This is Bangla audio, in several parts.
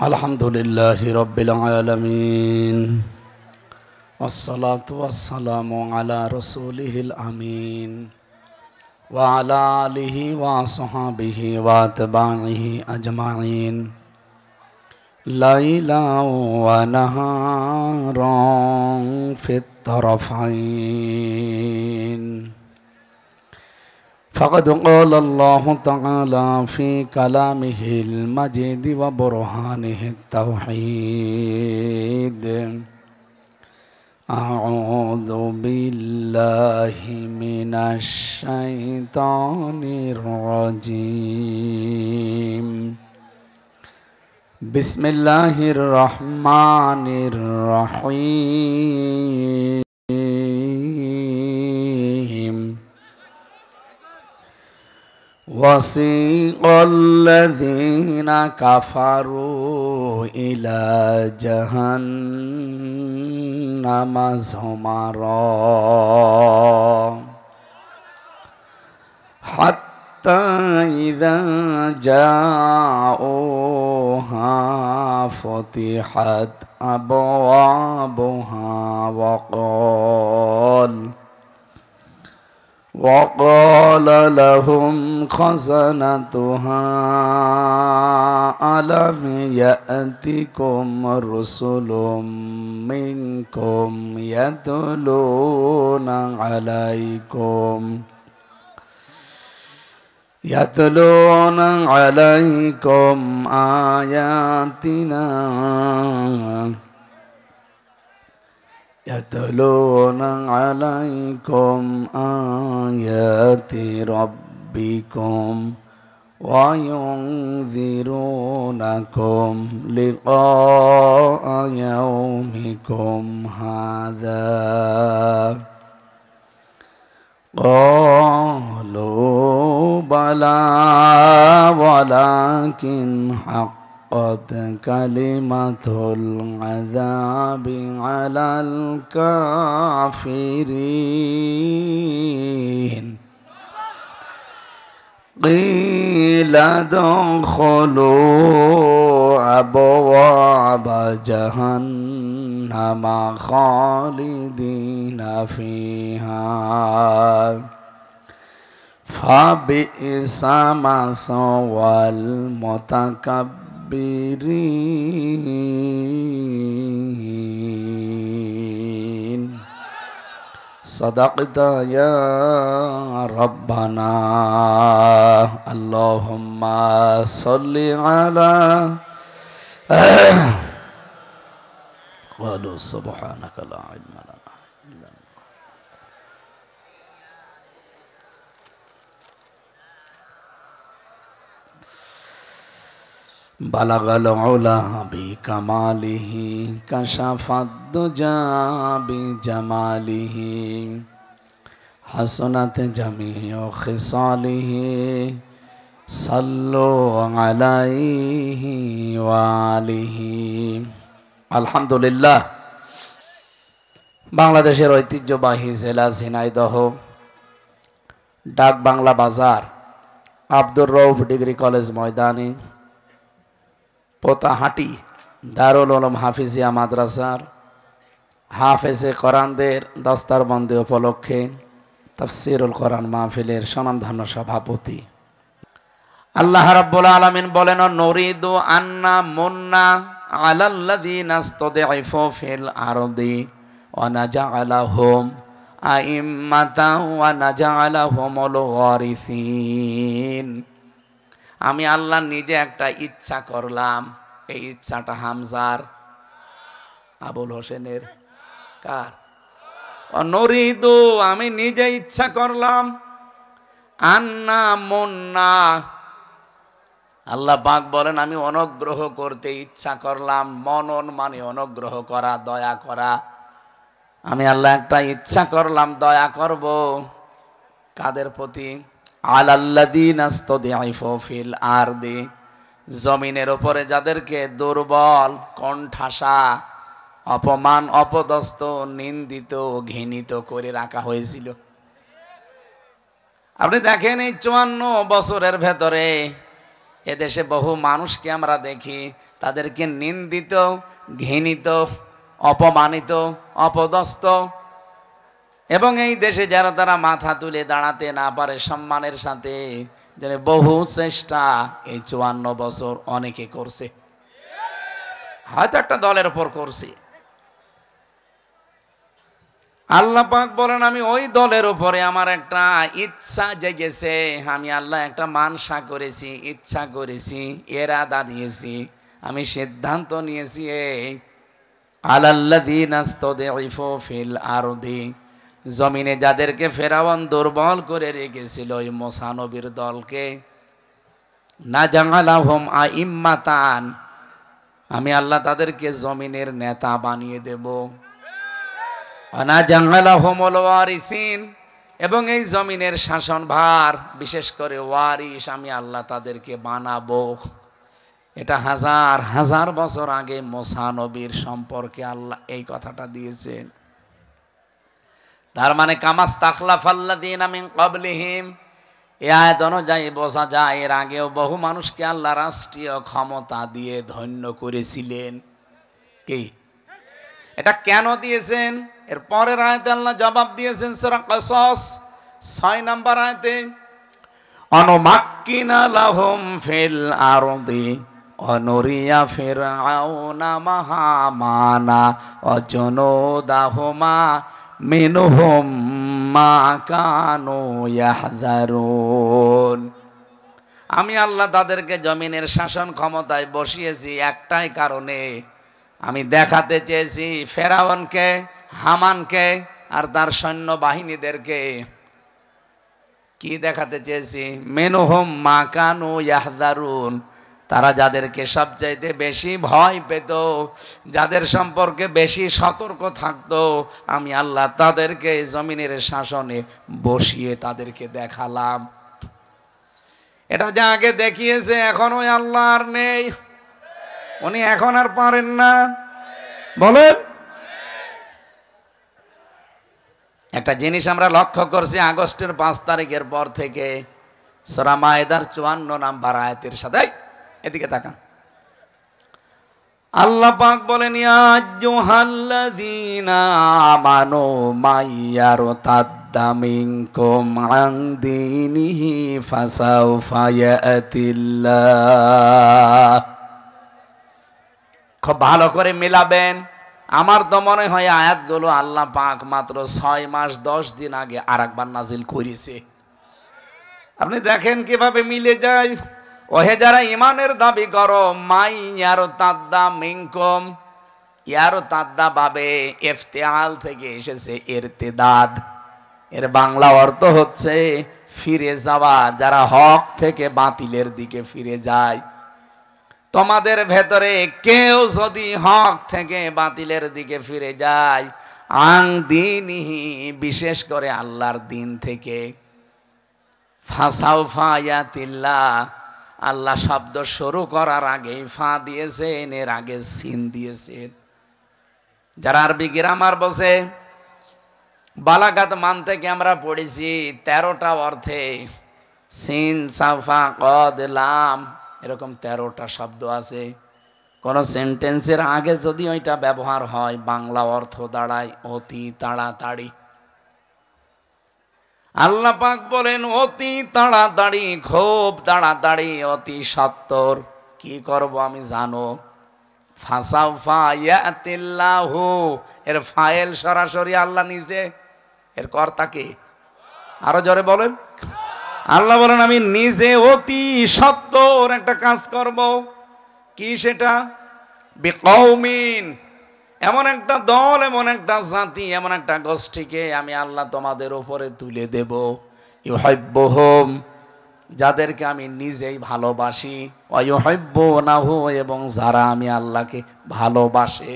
আলহামদুলিল্লাহি রাব্বিল আলামিন ওয়াসসালাতু ওয়াসসালামু আলা রাসূলিহিল আমিন ওয়া আলা আলিহি ওয়া আসহাবিহি ওয়া তাবিহি আজমাইন লাইলা ওয়া নাহারান ফিত তারফাইন فقد قال الله تعالى في كلامه المجيد وبرهانه التوحيد أعوذ بالله من الشيطان الرجيم بسم الله الرحمن الرحيم وسيق الذين كفروا إلى جهنم زمرا حتى إذا جاءوها فتحت أبوابها وقال لهم خزنتها ألم يأتكم رسل منكم يتلون عليكم آياتنا يتلون عليكم آيات ربكم وينذرونكم لقاء يومكم هذا قالوا بلى ولكن حقت كلمة العذاب على الكافرين قيل ادخلوا أبواب جهنم خالدين فيها فبئس مثوى المتكبرين صدقت يا ربنا اللهم صل على قالوا سبحانك لا علم لنا إلا ما بلغ العلا بكماله كشف الدجى بجماله حسنت جميع خصاله صلوا عليه وآله আলহামদুলিল্লাহ। বাংলাদেশের ঐতিহ্যবাহী জেলা ঝিনাইদহ ডাক বাংলা বাজার আব্দুর রউফ ডিগ্রি কলেজ ময়দানে পোতাহাটি দারুল উলুম হাফিজিয়া মাদ্রাসার হাফেজে কোরআনদের দস্তারবন্দি উপলক্ষে তাফসীরুল কোরআন মাহফিলের স্বনামধন্য সভাপতি আল্লাহ রাব্বুল আলামিন বলেন, নুরিদু আন্না মুন্না আলাল্লাযীনা ইসতাদঈফু ফিল আরদি ওয়া নাজআলাহুম আইম্মাতান ওয়া নাজআলাহুমুল ওয়ারিসিন। আমি আল্লাহ নিজে একটা ইচ্ছা করলাম, এই ইচ্ছাটা হামজার, আবুল হোসেনের, কার? নরিদু, আমি নিজে ইচ্ছা করলাম, আন্না মুন্না, আল্লাহ পাক বলেন আমি অনুগ্রহ করতে ইচ্ছা করলাম। মনন মানে অনুগ্রহ করা, দয়া করা। আমি আল্লাহ একটা ইচ্ছা করলাম, দয়া করব কাদের প্রতি? আলাল্লাযীনা ইসতাদঈফু ফিল আরদি, জমিনের উপরে যাদেরকে দুর্বল, কোণঠাসা, অপমান, অপদস্থ, নিন্দিত, ঘৃণিত করে রাখা হয়েছিল। আপনি দেখেন এই 54 বছরের ভেতরে এদেশে বহু মানুষকে আমরা দেখি তাদেরকে নিন্দিত, ঘৃণিত, অপমানিত, অপদস্থ, এবং এই দেশে যারা তারা মাথা তুলে দাঁড়াতে না পারে সম্মানের সাথে, যেন বহু চেষ্টা এই 54 বছর অনেকে করছে, হয়তো একটা দলের উপর করছে। আল্লাহ পাক বলেন আমি ওই দলের উপরে আমার একটা ইচ্ছা জেগেছে, আমি আল্লাহ একটা মানসা করেছি, ইচ্ছা করেছি, ইরাদা দিয়েছি, আমি সিদ্ধান্ত নিয়েছি আলাল্লাযীনা ইসতাদঈফু ফিল আরদি, জমিনে যাদেরকে ফেরাউন দুর্বল করে রেখেছিল ওই মুসা নবীর দলকে, নাজালাহুম আইম্মাতান, আমি আল্লাহ তাদেরকে জমিনের নেতা বানিয়ে দেব, নাজালাহুমুল ওয়ারিসিন, এবং এই জমিনের শাসনভার বিশেষ করে ওয়ারিস আমি আল্লাহ তাদেরকে বানাবো। এটা হাজার হাজার বছর আগে মুসা নবীর সম্পর্কে আল্লাহ এই কথাটা দিয়েছেন। তার মানে কামাস্তাখলাফাল্লাযীনা মিন ক্বাবলিহিম, এই আয়াত অনুযায়ী বোঝা যায় এর আগেও বহু মানুষকে আল্লাহ রাষ্ট্রীয় ক্ষমতা দিয়ে ধন্য করেছিলেন। কি এটা কেন দিয়েছেন? এর পরের আয়াতে আল্লাহ জবাব দিয়েছেন সূরা কসস 6 নম্বর আয়াতে, অনুমাক্কিনা লাহুম ফিল আরদি অনুরিয়া ফিরআউনা মাহামানা ওয়াজুনুদাহুমা মিনহুম মা কানু ইয়াহযারুন, আমি আল্লাহ তাদেরকে জমিনের শাসন ক্ষমতায় বসিয়েছি একটাই কারণে, আমি দেখাতে চেয়েছি ফেরাউনকে, হামানকে আর তার সৈন্য বাহিনীদেরকে, কি দেখাতে চেয়েছি? মিনহুম মা কানু ইয়াহযারুন, তারা যাদেরকে সবচাইতে বেশি ভয় পেত, যাদের সম্পর্কে বেশি সতর্ক থাকতো, আমি আল্লাহ তাদেরকে জমিনের শাসনে বসিয়ে তাদেরকে দেখালাম। এটা যা আগে দেখিয়েছে এখন ওই আল্লাহ আর নেই, উনি এখন আর পারেন না। বলেন, একটা জিনিস আমরা লক্ষ্য করছি আগস্টের 5 তারিখের পর থেকে সূরা মায়েদার 54 নম্বর আয়াতের সাথে, এদিকে তাকান, আল্লাহ পাক বলেন ইয়া আইয়ুহাল্লাযীনা আমানু মাইয়ারতাদ্দা মিনকুম আন দীনিহি ফাসাউফা ইয়াতিল্লাহ, খুব ভালো করে মিলাবেন। আমার তো মনে হয় আয়াতগুলো আল্লাহ পাক মাত্র 6 মাস 10 দিন আগে আরেকবার নাজিল করেছে। আপনি দেখেন কিভাবে মিলে যায়। ওহে যারা ইমানের দাবি করো, মাই ইয়ারতাদ্দা মিনকুম, ইয়ারতাদ্দা বাবে ইফতিআল থেকে এসেছে ইরতিদাদ, এর বাংলা অর্থ হচ্ছে ফিরে যাওয়া, যারা হক থেকে বাতিলের দিকে ফিরে যায়। তোমাদের ভেতরে কেউ যদি হক থেকে বাতিলের দিকে ফিরে যায়, আন দীনিহি, বিশেষ করে আল্লাহর দিন থেকে, ফাসাউফা ইয়াতিল্লাহ, আল্লাহ শব্দ শুরু করার আগে ফা দিয়েছেন, এর আগে সিন দিয়েছেন। যারা আরবি গ্রামার বসে, বালাগাত মান থেকে আমরা পড়েছি 13টা অর্থে সিন সাফা কদ লাম এরকম 13টা শব্দ আছে। কোন সেন্টেন্সের আগে যদি ওইটা ব্যবহার হয় বাংলা অর্থ দাঁড়ায় অতি তাড়াতাড়ি। আল্লাহ পাক বলেন অতি তাড়াতাড়ি, খুব তাড়াতাড়ি, অতি সত্বর কি করব আমি জানো। ফাসাউফা ইয়াতিল্লাহু, এর ফাইল সরাসরি আল্লাহ নিজে, এর কর্তা কে? আরো জোরে বলেন। আল্লাহ বলেন আমি নিজে অতি সত্বর একটা কাজ করব। কি সেটা? বিকৌমিন, এমন একটা দল, এমন একটা জাতি, এমন একটা গোষ্ঠীকে আমি আল্লাহ তোমাদের উপরে তুলে দেব, ইউহিব্বুহুম, যাদেরকে আমি নিজেই ভালোবাসি, ওয়া ইউহিব্বুনাহু, এবং যারা আমি আল্লাহকে ভালোবাসে।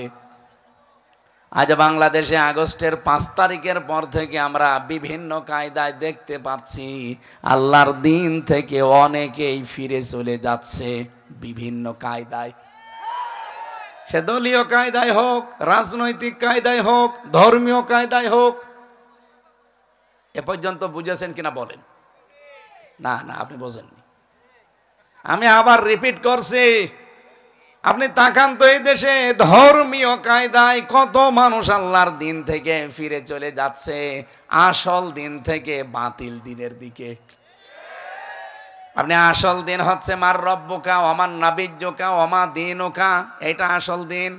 আজ বাংলাদেশে আগস্টের 5 তারিখের পর থেকে আমরা বিভিন্ন কায়দায় দেখতে পাচ্ছি আল্লাহর দিন থেকে অনেকেই ফিরে চলে যাচ্ছে বিভিন্ন কায়দায়, সে দলীয় কায়দায় হোক, রাজনৈতিক কায়দায় হোক, ধর্মীয় কায়দায় হোক। এ পর্যন্ত বুঝেছেন কিনা বলেন? না না, আপনি বোঝেননি। আমি আবার রিপিট করছি, আপনি তাকান তো এই দেশে ধর্মীয় কায়দায় কত মানুষ আল্লাহর দিন থেকে ফিরে চলে যাচ্ছে আসল দিন থেকে বাতিল দিনের দিকে। আপনি আসল দিন হচ্ছে মার রব্বুকা ওমান নাবিয়্যুকা ওমা দীনুকা, এটা আসল দিন।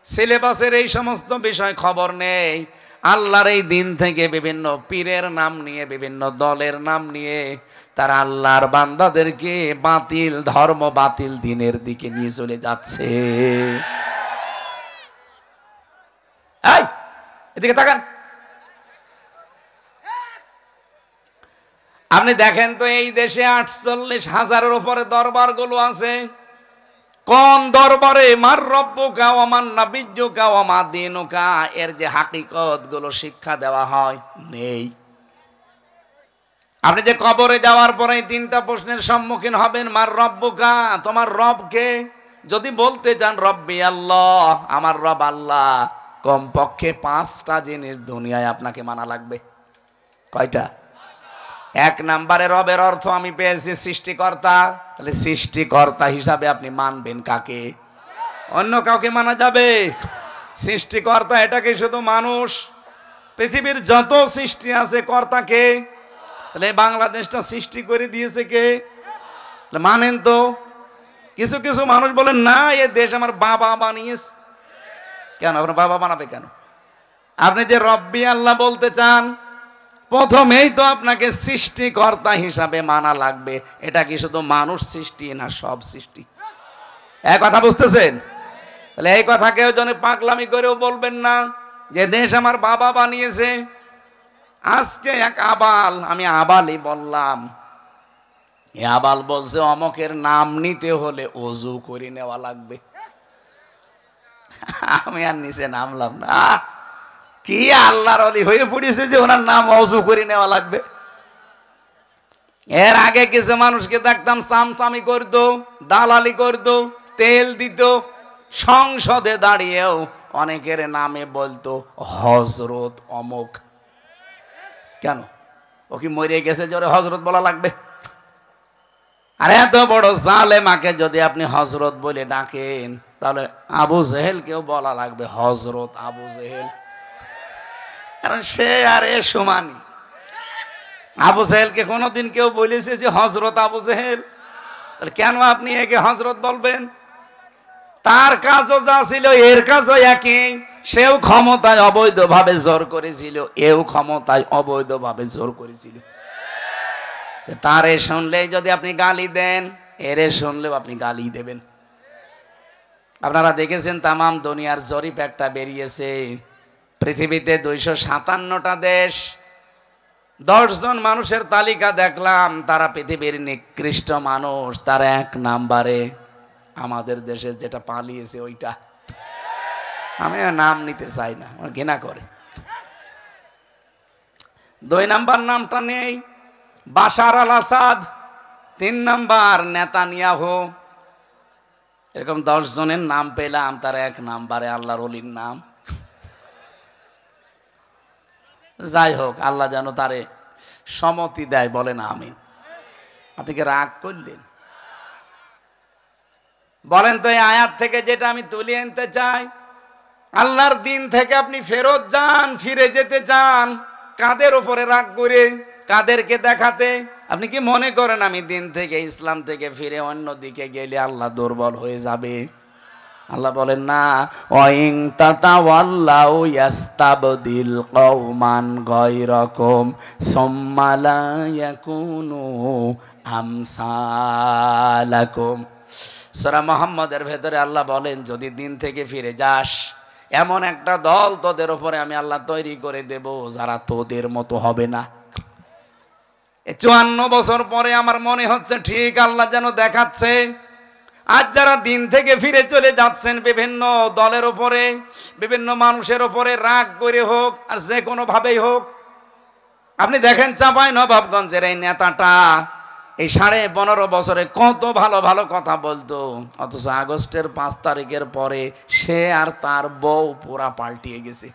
সিলেবাসের এই সমস্ত বিষয় খবর নেই। আল্লাহর এই দিন থেকে বিভিন্ন পীরের নাম নিয়ে, বিভিন্ন দলের নাম নিয়ে তারা আল্লাহর বান্দাদেরকে বাতিল ধর্ম, বাতিল দিনের দিকে নিয়ে চলে যাচ্ছে। এই এদিকে তাকান, আপনি দেখেন তো এই দেশে 48,000-এর উপরে দরবারগুলো আছে। কোন দরবারে মার রব্বুকা ওমান নাবিয়্যুকা ওমা দীনুকা এর যে হাকিকত গুলো শিক্ষা দেওয়া হয় নেই। আপনি যে কবরে যাওয়ার পরে তিনটা প্রশ্নের সম্মুখীন হবেন, মার রব্বুকা, তোমার রবকে যদি বলতে চান রব্বি আল্লাহ, আমার রব আল্লাহ, কমপক্ষে 5টা জিনিস দুনিয়ায় আপনাকে মানা লাগবে। কয়টা? 1 নম্বরে রবের অর্থ আমি পেয়েছি সৃষ্টিকর্তা। তাহলে সৃষ্টিকর্তা হিসাবে আপনি মানবেন কাকে? অন্য কাউকে মানা যাবে? সৃষ্টিকর্তা এটাকে শুধু মানুষ, পৃথিবীর যত সৃষ্টি আছে কর্তাকে। তাহলে বাংলাদেশটা সৃষ্টি করে দিয়েছে কে? মানেন তো। কিছু কিছু মানুষ বলেন না, এ দেশ আমার বাবা বানিয়েছে। কেন আপনার বাবা বানাবে কেন? আপনি যে রব্বি আল্লাহ বলতে চান, প্রথমেই তো আপনাকে সৃষ্টিকর্তা হিসাবে মানা লাগবে। এটা কি শুধু মানুষ সৃষ্টি না সব সৃষ্টি? এক কথা বুঝতেছেন? তাহলে এই কথা কেউ যেন পাগলামি করেও বলবেন না যে দেশ আমার বাবা বানিয়েছে। আজকে এক আবাল, আমি আবালই বললাম, এ আবাল বলছে অমকের নাম নিতে হলে ওযু করে নেওয়া লাগবে। আমি আর নিচে নামলাম না। কি আল্লাহর ওলি হয়ে পড়েছে যে ওনার নাম ওযু করে নেওয়া লাগবে? এর আগে কিছু মানুষকে দেখতাম সামসামি করত, দালালি করত, তেল দিত, সংসদে দাঁড়িয়েও অনেকের নামে বলতো হযরত অমুক। কেন? ও কি মরে গেছে জোরে হযরত বলা লাগবে? আর এত বড় জালেমাকে যদি আপনি হযরত বলে ডাকেন, তাহলে আবু জেহেলকেও বলা লাগবে হযরত আবু জেহেল, কারণ সে আর এ সমানই। আবু জেহেলকে কোনোদিন কেউ বলেছে যে হযরত আবু জেহেল? তাহলে কেন আপনি একে হযরত বলবেন? তার কাজও যা ছিল এর কাজও একই। সেও ক্ষমতায় অবৈধভাবে জোর করেছিল, এও ক্ষমতায় অবৈধভাবে জোর করেছিল। তারে শুনলেই যদি আপনি গালি দেন, এরে শুনলেও আপনি গালি দেবেন। আপনারা দেখেছেন তামাম দুনিয়ার জরিপ একটা বেরিয়েছে, পৃথিবীতে 257টা দেশ, 10 জন মানুষের তালিকা দেখলাম, তারা পৃথিবীর নিকৃষ্ট মানুষ। তার 1 নম্বরে আমাদের দেশে যেটা পালিয়েছে ওইটা। আমি নাম নিতে চাই না, আমার ঘৃণা করে। 2 নম্বর নামটা নেই, বাশার আল আসাদ। 3 নম্বর নেতানিয়াহু। এরকম 10 জনের নাম পেলাম, তার 1 নম্বরে আল্লাহর ওলির নাম। যাই হোক, আল্লাহ যেন তারে সম্মতি দেয়, বলেন আমিন। আপনি কি রাগ করলেন? বলেন তো এই আয়াত থেকে যেটা আমি তুলে আনতে চাই, আল্লাহর দিন থেকে আপনি ফেরত যান, ফিরে যেতে চান, কাদের উপরে রাগ করে, কাদেরকে দেখাতে? আপনি কি মনে করেন আমি দিন থেকে, ইসলাম থেকে ফিরে অন্য দিকে গেলে আল্লাহ দুর্বল হয়ে যাবে? আল্লাহ বলেন না, ওয়াইন তাতাওয়াল্লাউ ইয়াস্তাবদিল কওমান গায়রাকুম সুম্মা লা ইয়াকুনু আমসালাকুম। সূরা মুহাম্মদের ভেতরে আল্লাহ বলেন, যদি দিন থেকে ফিরে যাস, এমন একটা দল তোদের উপরে আমি আল্লাহ তৈরি করে দেব যারা তোদের মতো হবে না। 54 বছর পরে আমার মনে হচ্ছে ঠিক আল্লাহ যেন দেখাচ্ছে, আজ যারা দিন থেকে ফিরে চলে যাচ্ছেন বিভিন্ন দলের উপরে, বিভিন্ন মানুষের উপরে রাগ করে হোক আর যে কোনো ভাবেই হোক। আপনি দেখেন চাঁপাইনবাবগঞ্জের এই নেতাটা এই 15.5 বছরে কত ভালো ভালো কথা বলতো, অথচ আগস্টের 5 তারিখের পরে সে আর তার বউ পুরা পাল্টিয়ে গেছে।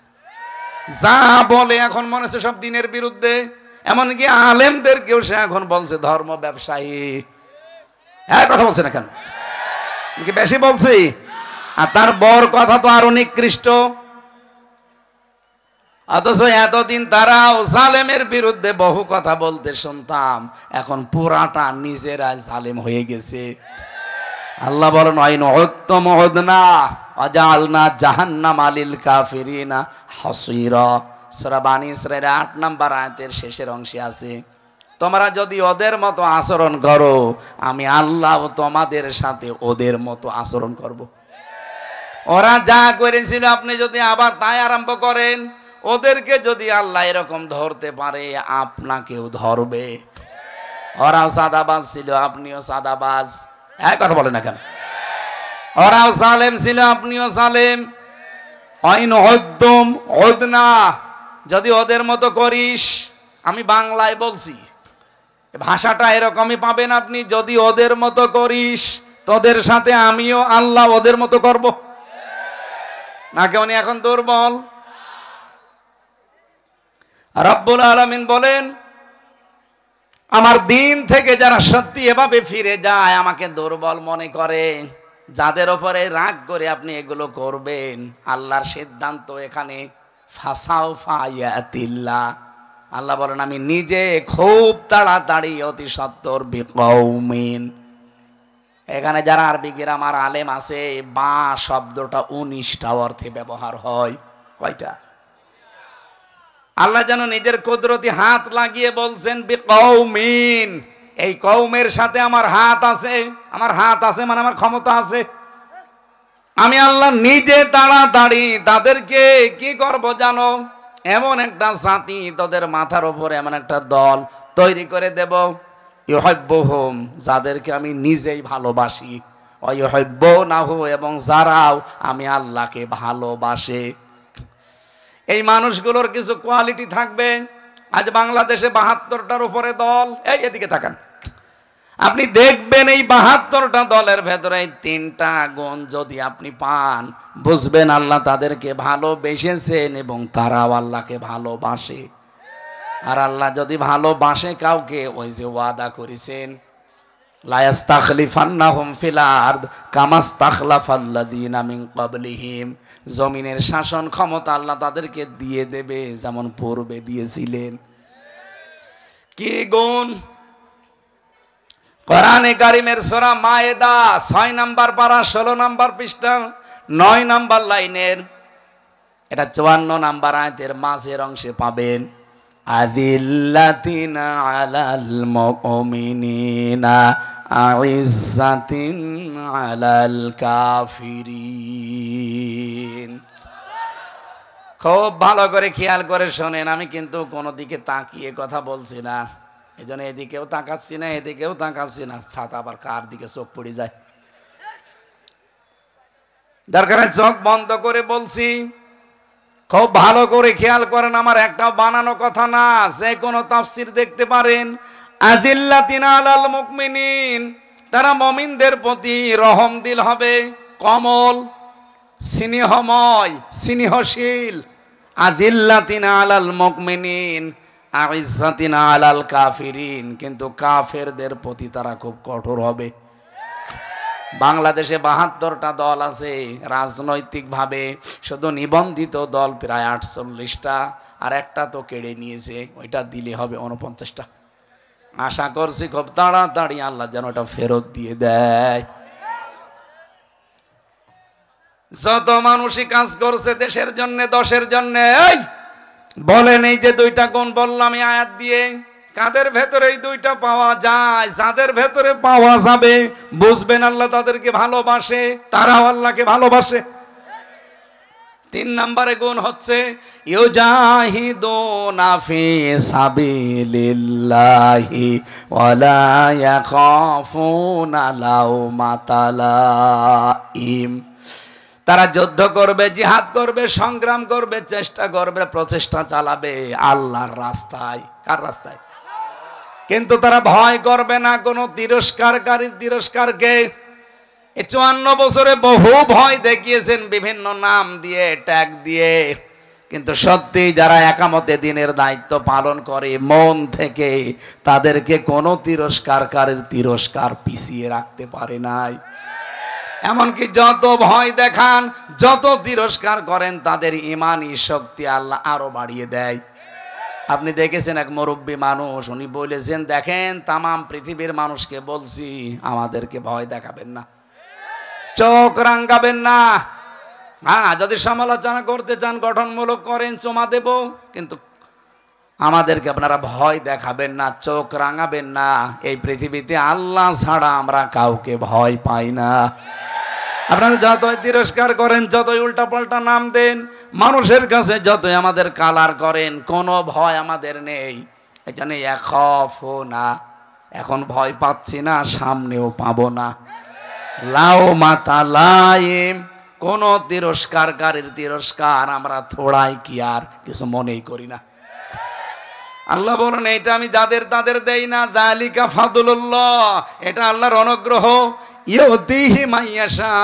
যা বলে এখন মনে হচ্ছে সব দিনের বিরুদ্ধে। এমনকি আলেমদেরকেও সে এখন বলছে ধর্ম ব্যবসায়ী। হ্যাঁ, কথা বলছে না কেন? কি বেশি বলছি? আর তার বর কথা তো আরো নিকৃষ্ট। অথচ এতদিন তারাও জালেমের বিরুদ্ধে বহু কথা বলতে শুনতাম, এখন পুরাটা নিজেরা জালেম হয়ে গেছে। আল্লাহ বলেন আইন উত্তম হদনা আজালনা জাহান্নামা লিল কাফিরিনা হাসিরা। সূরা বানী ইসরাঈল ৮ নম্বর আয়াতের শেষের অংশে আছে, তোমরা যদি ওদের মতো আচরণ করো, আমি আল্লাহ তোমাদের সাথে ওদের মতো আচরণ করব। ওরা যা করেছিল আপনি যদি আবার তাই আরম্ভ করেন, ওদেরকে যদি আল্লাহ এরকম ধরতে পারে, আপনাকেও ধরবে। ওরাও সাদাবাজ ছিল, আপনিও সাদাবাজ। এক কথা বলে না কেন? ওরাও জালেম ছিল, আপনিও জালেম। আইন হদ্দম হদনা, যদি ওদের মতো করিস, আমি বাংলায় বলছি, ভাষাটা এরকমই পাবেন আপনি, যদি ওদের মতো করিস, তোদের সাথে আমিও আল্লাহ ওদের মতো করব। নাকি উনি এখন দুর্বল? রব্বুল আলামিন বলেন, আমার দিন থেকে যারা সত্যি এভাবে ফিরে যায়, আমাকে দুর্বল মনে করে, যাদের ওপরে রাগ করে আপনি এগুলো করবেন, আল্লাহর সিদ্ধান্ত এখানে ফাসাউফা ইয়াতিল্লাহ। আল্লাহ বলেন আমি নিজে খুব তাড়াতাড়ি অতি সত্বর বিকৌমিন। এখানে যারা আরবি গ্রামার আলেম আছে, বা শব্দটা 19টা অর্থে ব্যবহার হয়। কয়টা? আল্লাহ যেন নিজের কুদরতি হাত লাগিয়ে বলছেন বিকৌমিন, এই কওমের সাথে আমার হাত আছে। আমার হাত আছে মানে আমার ক্ষমতা আছে। আমি আল্লাহ নিজে তাড়াতাড়ি তাদেরকে কি করব জানো? এমন একটা জাতি, তাদের মাথার উপরে এমন একটা দল তৈরি করে দেব, ইউহিব্বুহুম, যাদেরকে আমি নিজেই ভালোবাসি, ওয়া ইউহিব্বুনাহু, এবং যারাও আমি আল্লাহকে ভালোবাসে। এই মানুষগুলোর কিছু কোয়ালিটি থাকবে। আজ বাংলাদেশে 72টার উপরে দল। এই এদিকে তাকান, আপনি দেখবেন এই 72টা দলের ভেতরে 3টা গুণ যদি আপনি পান, বুঝবেন আল্লাহ তাদেরকে ভালোবেসেছেন এবং তারাও আল্লাহকে ভালোবাসে। আর আল্লাহ যদি ভালোবাসে কাউকে, ওই যে ওয়াদা করেছেন, লা ইস্তাখলিফান্নাহুম ফিল আরদ কামা ইস্তাখলাফাল্লাযীনা মিন ক্বাবলিহিম, জমিনের শাসন ক্ষমতা আল্লাহ তাদেরকে দিয়ে দেবে যেমন পূর্বে দিয়েছিলেন। কি গুণ? কোরআনে কারীমের সূরা মায়েদা 6 নম্বর পারা 16 নম্বর পৃষ্ঠা 9 নম্বর লাইনের, এটা 54 নম্বর আয়াতের মাঝের অংশে পাবেন, আযিল্লাতিনা আলাল মুমিনিনা আইজ্জাতিন আলাল কাফিরিন। খুব ভালো করে খেয়াল করে শোনেন, আমি কিন্তু কোনো দিকে তাকিয়ে কথা বলছি না, এই জন্য এদিকেও তাকাচ্ছি না, এদিকেও তাকাচ্ছি না, ছাতা আবার কার দিকে চোখ পড়ে যায়। দরকার চোখ বন্ধ করে বলছি, খুব ভালো করে খেয়াল করেন, আমার একটা বানানো কথা না, যে কোনো তাফসির দেখতে পারেন। আযিল্লাতিনা আলাল মুমিনিন, তারা মুমিনদের প্রতি রহম দিল হবে, কমল, স্নেহময়, স্নেহশীল। আযিল্লাতিনা আলাল মুমিনিন আইজ্জাতিনা আলাল কাফিরিন, কিন্তু কাফেরদের প্রতি তারা খুব কঠোর হবে। বাংলাদেশে 72টা দল আছে রাজনৈতিকভাবে, শুধু নিবন্ধিত দল প্রায় 48টা, আর একটা তো কেড়ে নিয়েছে, ওইটা দিলে হবে 49টা। আশা করছি খুব তাড়াতাড়ি আল্লাহ যেন ওটা ফেরত দিয়ে দেয়। যত মানুষই কাজ করছে দেশের জন্য, দশের জন্য, এই বলেন এই যে 2টা গুণ বললাম এই আয়াত দিয়ে, কাদের ভেতরে এই 2টা পাওয়া যায়? যাদের ভেতরে পাওয়া যাবে, বুঝবেন আল্লাহ তাদেরকে ভালোবাসে, তারাও আল্লাহকে ভালোবাসে। 3 নম্বরে গুণ হচ্ছে ইউজাহিদুনা ফি সাবিলিল্লাহি ওয়ালা ইয়াখাফুনা লাউমাতা লাইম, তারা যুদ্ধ করবে, জিহাদ করবে, সংগ্রাম করবে, চেষ্টা করবে, প্রচেষ্টা চালাবে আল্লাহর রাস্তায়। কার রাস্তায়? কিন্তু তারা ভয় করবে না কোনো তিরস্কারকারীর তিরস্কারকে। এই 54 বছরে বহু ভয় দেখিয়েছেন, বিভিন্ন নাম দিয়ে, ট্যাগ দিয়ে, কিন্তু সত্যি যারা একামতে দিনের দায়িত্ব পালন করে মন থেকে, তাদেরকে কোনো তিরস্কারকারীর তিরস্কার পিছিয়ে রাখতে পারে নাই। এমনকি যত ভয় দেখান, যত তিরস্কার করেন, তাদের ইমানি শক্তি আল্লাহ আরো বাড়িয়ে দেয়। আপনি দেখেছেন এক মুরব্বী মানুষ, উনি বলেছেন, দেখেন তামাম পৃথিবীর মানুষকে বলছি আমাদেরকে ভয় দেখাবেন না, চোখ রাঙাবেন না। হ্যাঁ, যদি সমালোচনা করতে চান গঠনমূলক করেন, চুমা দেব, কিন্তু আমাদেরকে আপনারা ভয় দেখাবেন না, চোখ রাঙাবেন না। এই পৃথিবীতে আল্লাহ ছাড়া আমরা কাউকে ভয় পাই না। আপনারা যতই তিরস্কার করেন, যতই উল্টাপাল্টা নাম দেন, মানুষের কাছে যতই আমাদের কালার করেন, কোনো ভয় আমাদের নেই। এই জন্য না, এখন ভয় পাচ্ছি না, সামনেও পাবো না। লাও মাতা লাইম, কোন তিরস্কারকারীর তিরস্কার আমরা থোড়াই কি আর কিছু মনেই করি না। আল্লাহ বলেন, এটা আমি যাদের তাদের দেই না, যালিকা ফাদলুল্লাহ, এটা আল্লাহর অনুগ্রহ, ইউতিহি মাইয়াশা,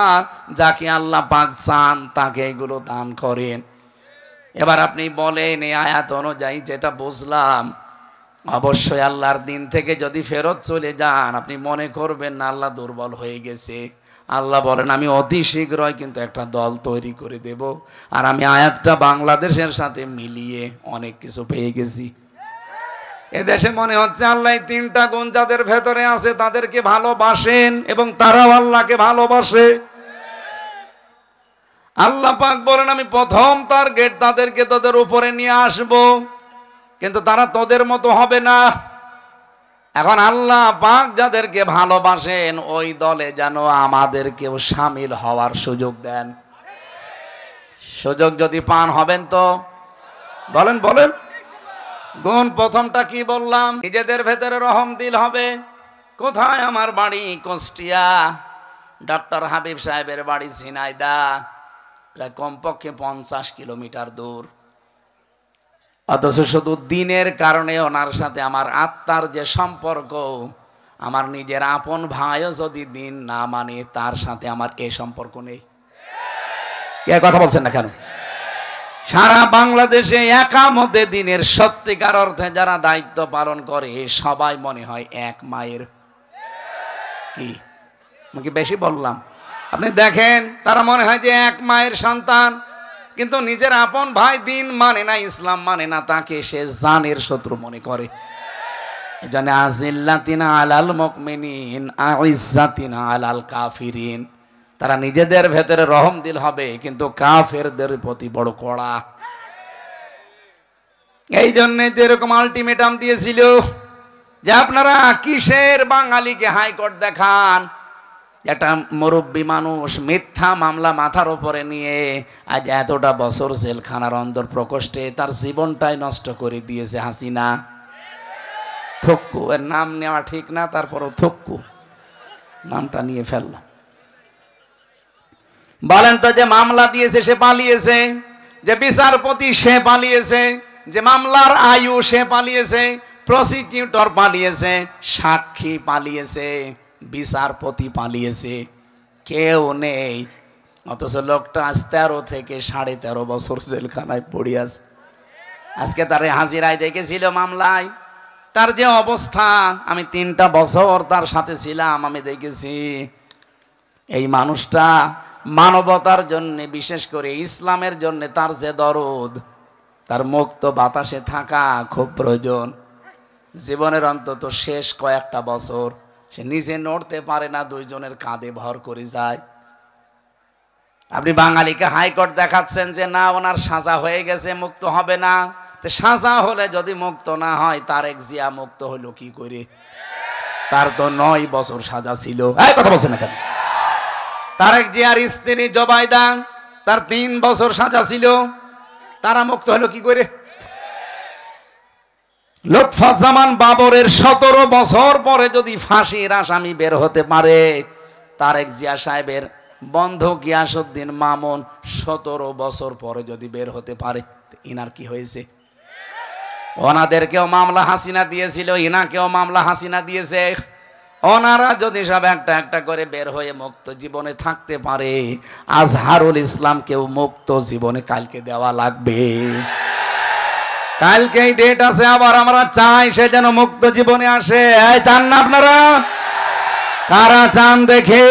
যাকে আল্লাহ পাক চান তাকে এগুলো দান করেন। এবার আপনি বলেন, এই আয়াত অনুযায়ী যেটা বুঝলাম, অবশ্যই আল্লাহর দিন থেকে যদি ফেরত চলে যান, আপনি মনে করবেন না আল্লাহ দুর্বল হয়ে গেছে। আল্লাহ বলেন, আমি অতি শীঘ্রই কিন্তু একটা দল তৈরি করে দেব। আর আমি আয়াতটা বাংলাদেশের সাথে মিলিয়ে অনেক কিছু পেয়ে গেছি। এদেশে মনে হচ্ছে আল্লাহ তিনটা গুণ যাদের ভেতরে আছে তাদেরকে ভালোবাসেন এবং তারাও আল্লাহকে ভালোবাসে। আল্লাহ পাক বলেন, আমি প্রথম টার্গেট তাদেরকে তোদের উপরে নিয়ে আসব, কিন্তু তারা তোদের মতো হবে না। এখন আল্লাহ পাক যাদেরকে ভালোবাসেন ওই দলে যেন আমাদেরকেও শামিল হওয়ার সুযোগ দেন। সুযোগ যদি পান হবেন তো বলেন বলেন। গুণ প্রথমটা কি বললাম? নিজেদের ভেতরে রহম দিল হবে। কোথায়? আমার বাড়ি কুষ্টিয়া, ডক্টর হাবিব সাহেবের বাড়ি ঝিনাইদহ, প্রায় কমপক্ষে 50 কিলোমিটার দূর। অথচ শুধু দিনের কারণে ওনার সাথে আমার আত্মার যে সম্পর্ক, আমার নিজের আপন ভাইও যদি দিন না মানে, তার সাথে আমার এই সম্পর্ক নেই। কে কথা বলছেন না কেন? সারা বাংলাদেশে একামতে দিনের সত্যিকার অর্থে যারা দায়িত্ব পালন করে, সবাই মনে হয় এক মায়ের। কি বেশি বললাম? আপনি দেখেন, তারা মনে হয় যে এক মায়ের সন্তান, কিন্তু নিজের আপন ভাই দিন মানে না, ইসলাম মানে না, তাকে সে জানের শত্রু মনে করে। এজন্য আজিল্লাতিনা আলাল মুমিনিন আইজ্জাতিনা আলাল কাফিরিন, তারা নিজেদের ভেতরে রহম দিল হবে, কিন্তু কাফেরদের প্রতি বড় কড়া। এই জন্য যেরকম আলটিমেটাম দিয়েছিল যে আপনারা কিসের বাঙালিকে হাইকোর্ট দেখান, একটা মুরব্বী মানুষ মিথ্যা মামলা মাথার উপরে নিয়ে আজ এতটা বছর জেলখানার অন্দর প্রকোষ্ঠে তার জীবনটাই নষ্ট করে দিয়েছে হাসিনা। থক্কু, এর নাম নেওয়া ঠিক না, তারপরও থক্কু নামটা নিয়ে ফেললাম। বলেন তো, যে মামলা দিয়েছে সে পালিয়েছে, যে বিচারপতি সে পালিয়েছে, যে মামলার আয়ু সে পালিয়েছে, প্রসিকিউটর পালিয়েছে, সাক্ষী পালিয়েছে, বিচারপতি পালিয়েছে, কেউ নেই। অথচ লোকটা আজ 13 থেকে 13.5 বছর জেলখানায় পড়ে আছে। আজকে তার হাজিরায় দেখেছিল মামলায়, তার যে অবস্থা, আমি 3টা বছর তার সাথে ছিলাম, আমি দেখেছি এই মানুষটা মানবতার জন্য, বিশেষ করে ইসলামের জন্য তার যে দরদ, তার মুক্ত বাতাসে থাকা খুব প্রয়োজন। জীবনের অন্তত শেষ কয়েকটা বছর সে নিজে নড়তে পারে না, 2 জনের কাঁধে ভর করে যায়। আপনি বাঙালিকে হাইকোর্ট দেখাচ্ছেন যে না, ওনার সাজা হয়ে গেছে, মুক্ত হবে না। তো সাজা হলে যদি মুক্ত না হয়, তারেক জিয়া মুক্ত হলো কি করে? তার তো 9 বছর সাজা ছিল। এই কথা বলছেন না কেন? তারেক জিয়ার স্ত্রী জবাইদা, তার 3 বছর সাজা ছিল, তারা মুক্ত হলো কি করে? লুৎফুজ্জামান বাবরের 17 বছর পরে যদি ফাঁসির আসামি বের হতে পারে, তারেক জিয়া সাহেবের বন্ধু গিয়াসউদ্দিন মামুন 17 বছর পরে যদি বের হতে পারে, ইনার কি হয়েছে? ওনাদেরকেও মামলা হাসিনা দিয়েছিল, ইনাকেও মামলা হাসিনা দিয়েছে। ওনারা যদি সব একটা একটা করে বের হয়ে মুক্ত জীবনে থাকতে পারে, আজহারুল ইসলামকেও মুক্ত জীবনে কালকে দেওয়া লাগবে। কালকেই ডেট আছে, আবার আমরা চাই সে যেন মুক্ত জীবনে আসে। চান না আপনারা? কারা চান দেখে?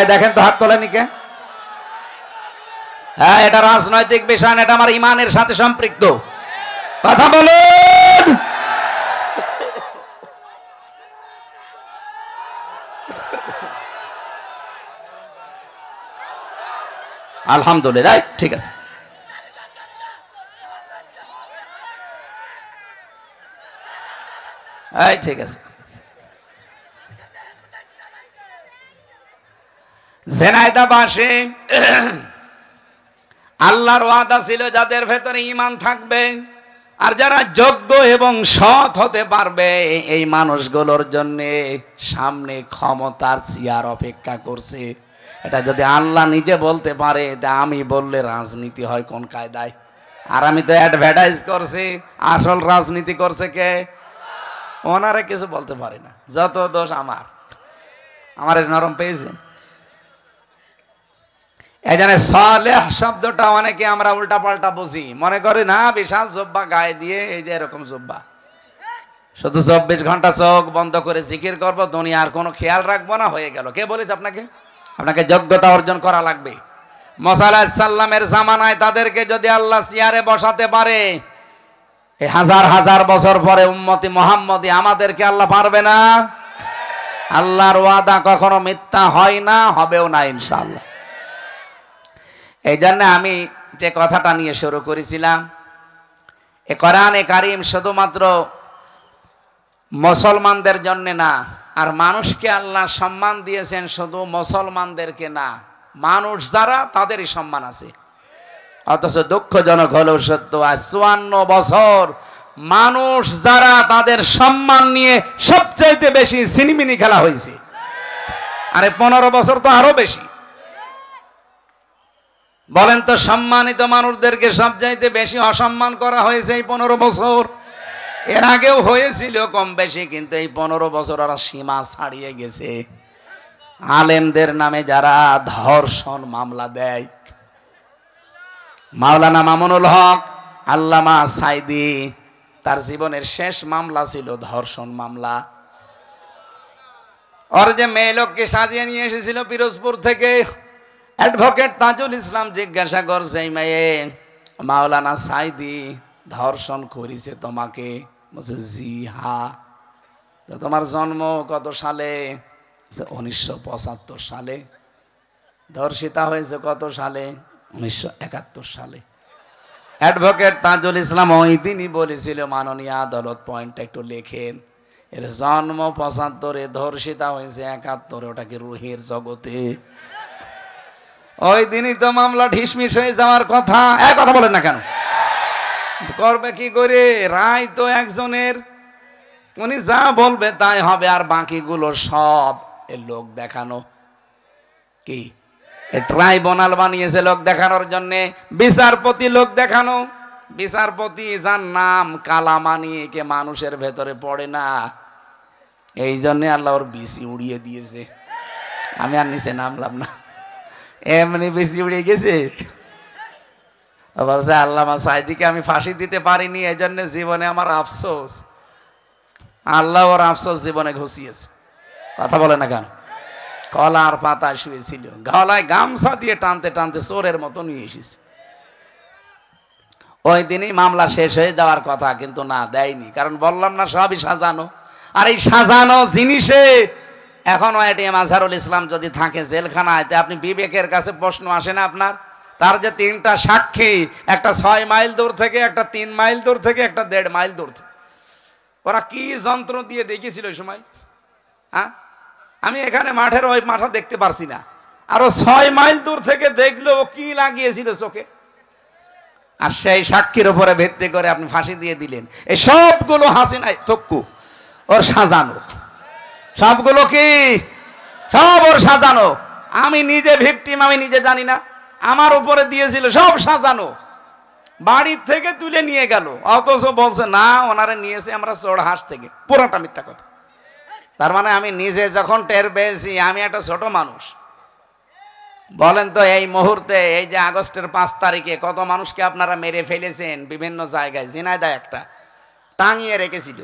দেখেন তো হাত তোলেনি কে? হ্যাঁ, এটা রাজনৈতিক বিষয় না, এটা আমার ইমানের সাথে সম্পৃক্ত। কথা বলুন। আলহামদুলিল্লাহ, ঠিক আছে। ঠিক আছে। ঝিনাইদহবাসী আল্লাহর ওয়াদা ছিল যাদের ভেতরে ঈমান থাকবে আর যারা যোগ্য এবং সৎ হতে পারবে, এই মানুষগুলোর জন্য সামনে ক্ষমতার চেয়ার অপেক্ষা করছে। এটা যদি আল্লাহ নিজে বলতে পারে, তা আমি বললে রাজনীতি হয় কোন কায়দায়? আর আমি তো অ্যাডভার্টাইজ করছি, আসল রাজনীতি করছে কে? ওনারা কিছু বলতে পারে না, যত দোষ আমার। আমার নরম পেয়েছেন। এই জন্য সালেহ শব্দটা অনেকে আমরা উল্টা পাল্টা বুঝি, মনে করি না বিশাল জব্বা গায়ে দিয়ে, এই যে এরকম জব্বা, শুধু 24 ঘন্টা চোখ বন্ধ করে জিকির করবো, দুনিয়ার কোনো খেয়াল রাখবো না, হয়ে গেল। কে বলেছে আপনাকে? আপনাকে যোগ্যতা অর্জন করা লাগবে। মুসা আলাইহিস সালামের জামানায় তাদেরকে যদি আল্লাহ চেয়ারে বসাতে পারে, এই হাজার হাজার বছর পরে উম্মতি মুহাম্মদী আমাদেরকে আল্লাহ পারবে না? আল্লাহর ওয়াদা কখনো মিথ্যা হয় না, হবেও না ইনশাআল্লাহ। এই জন্য আমি যে কথাটা নিয়ে শুরু করেছিলাম, এ কোরআনে কারীম শুধুমাত্র মুসলমানদের জন্য না, আর মানুষকে আল্লাহ সম্মান দিয়েছেন শুধু মুসলমানদেরকে না, মানুষ যারা তাদেরই সম্মান আছে। অথচ দুঃখজনক হলেও সত্য, আজ 54 বছর মানুষ যারা, তাদের সম্মান নিয়ে সবচাইতে বেশি সিনিমিনি খেলা হয়েছে। আরে 15 বছর তো আরো বেশি। বলেন তো, সম্মানিত মানুষদেরকে সবচাইতে বেশি অসম্মান করা হয়েছে এই 15 বছর। এর আগেও হয়েছিল কম বেশি, কিন্তু এই 15 বছর ওরা সীমা ছাড়িয়ে গেছে। আলেমদের নামে যারা ধর্ষণ মামলা দেয়, মাওলানা মামুনুল হক, আল্লামা সাইদি, তার জীবনের শেষ মামলা ছিল ধর্ষণ মামলা। ওর যে মেয়ে লোককে সাজিয়ে নিয়ে এসেছিল পিরোজপুর থেকে, অ্যাডভোকেট তাজুল ইসলাম জিজ্ঞাসা করছে, এই মেয়ে মাওলানা সাইদি ধর্ষণ করেছে তোমাকে? বলছে জি হা। তোমার জন্ম কত সালে? 1975 সালে। ধর্ষিতা হয়েছে কত সালে? 1971 সালে। অ্যাডভোকেট তাজুল ইসলাম ওই দিনই বলেছিল, মাননীয় আদালত পয়েন্টটা একটু লেখেন, এর জন্ম 75-এ, ধর্ষিতা হয়েছে 71-এ, ওটা কি রুহের জগতে? ওই দিনই তো মামলা ঢিসমিস হয়ে যাওয়ার কথা। কথা বলেন না কেন? করবে কি করে? রায় তো একজনের, উনি যা বলবে তাই হবে, আর বাকিগুলো সব এর লোক দেখানো। কি ট্রাইব্যুনাল বানিয়েছে লোক দেখানোর জন্য, বিচারপতি লোক দেখানো। বিচারপতি যার নাম কালামানি, কে মানুষের ভেতরে পড়ে না, এই জন্য আল্লাহ ওর বিসি উড়িয়ে দিয়েছে। আমি আর নিচে নামলাম না, এমনি বিসি উড়িয়ে গেছে। বলছে আল্লামা সাইদিকে আমি ফাঁসি দিতে পারিনি, এই জন্য জীবনে আমার আফসোস। আল্লাহ ওর আফসোস জীবনে ঘুষিয়েছে। কথা বলে না কেন? কলার পাতায় শুয়েছিল, গলায় গামছা দিয়ে টানতে টানতে চোরের মতো নিয়ে এসেছে। ওই দিনই মামলা শেষ হয়ে যাওয়ার কথা, কিন্তু না, দেয়নি। কারণ বললাম না, সবই সাজানো। আর এই সাজানো জিনিসে এখনো এটিএম আজহারুল ইসলাম যদি থাকে জেলখানায়, আপনি বিবেকের কাছে প্রশ্ন আসে না আপনার? তার যে 3টা সাক্ষী, একটা 6 মাইল দূর থেকে, একটা 3 মাইল দূর থেকে, একটা 1.5 মাইল দূর থেকে, ওরা কি যন্ত্র দিয়ে দেখেছিল ওই সময়? হ্যাঁ, আমি এখানে মাঠের ওই মাঠা দেখতে পারছি না, আরো 6 মাইল দূর থেকে দেখলো ও কি লাগিয়েছিল চোখে। আর সেই সাক্ষীর উপরে ভিত্তি করে আপনি ফাঁসি দিয়ে দিলেন। এই সবগুলো হাসিনাই তক্কু, ওর সাজানো। সবগুলো কি? সব ওর সাজানো। আমি নিজে ভিকটিম, আমি নিজে জানি না, আমার উপরে দিয়েছিল, সব সাজানো। বাড়ির থেকে তুলে নিয়ে গেল, অথচ বলছে না ওনারে নিয়েছে আমরা চোরহাঁস থেকে। পুরোটা মিথ্যা কথা। তার মানে আমি নিজে যখন টের পেয়েছি আমি একটা ছোট মানুষ। বলেন তো এই মুহূর্তে এই যে আগস্টের 5 তারিখে কত মানুষকে আপনারা মেরে ফেলেছেন বিভিন্ন জায়গায়। ঝিনাইদহ একটা টাঙিয়ে রেখেছিল।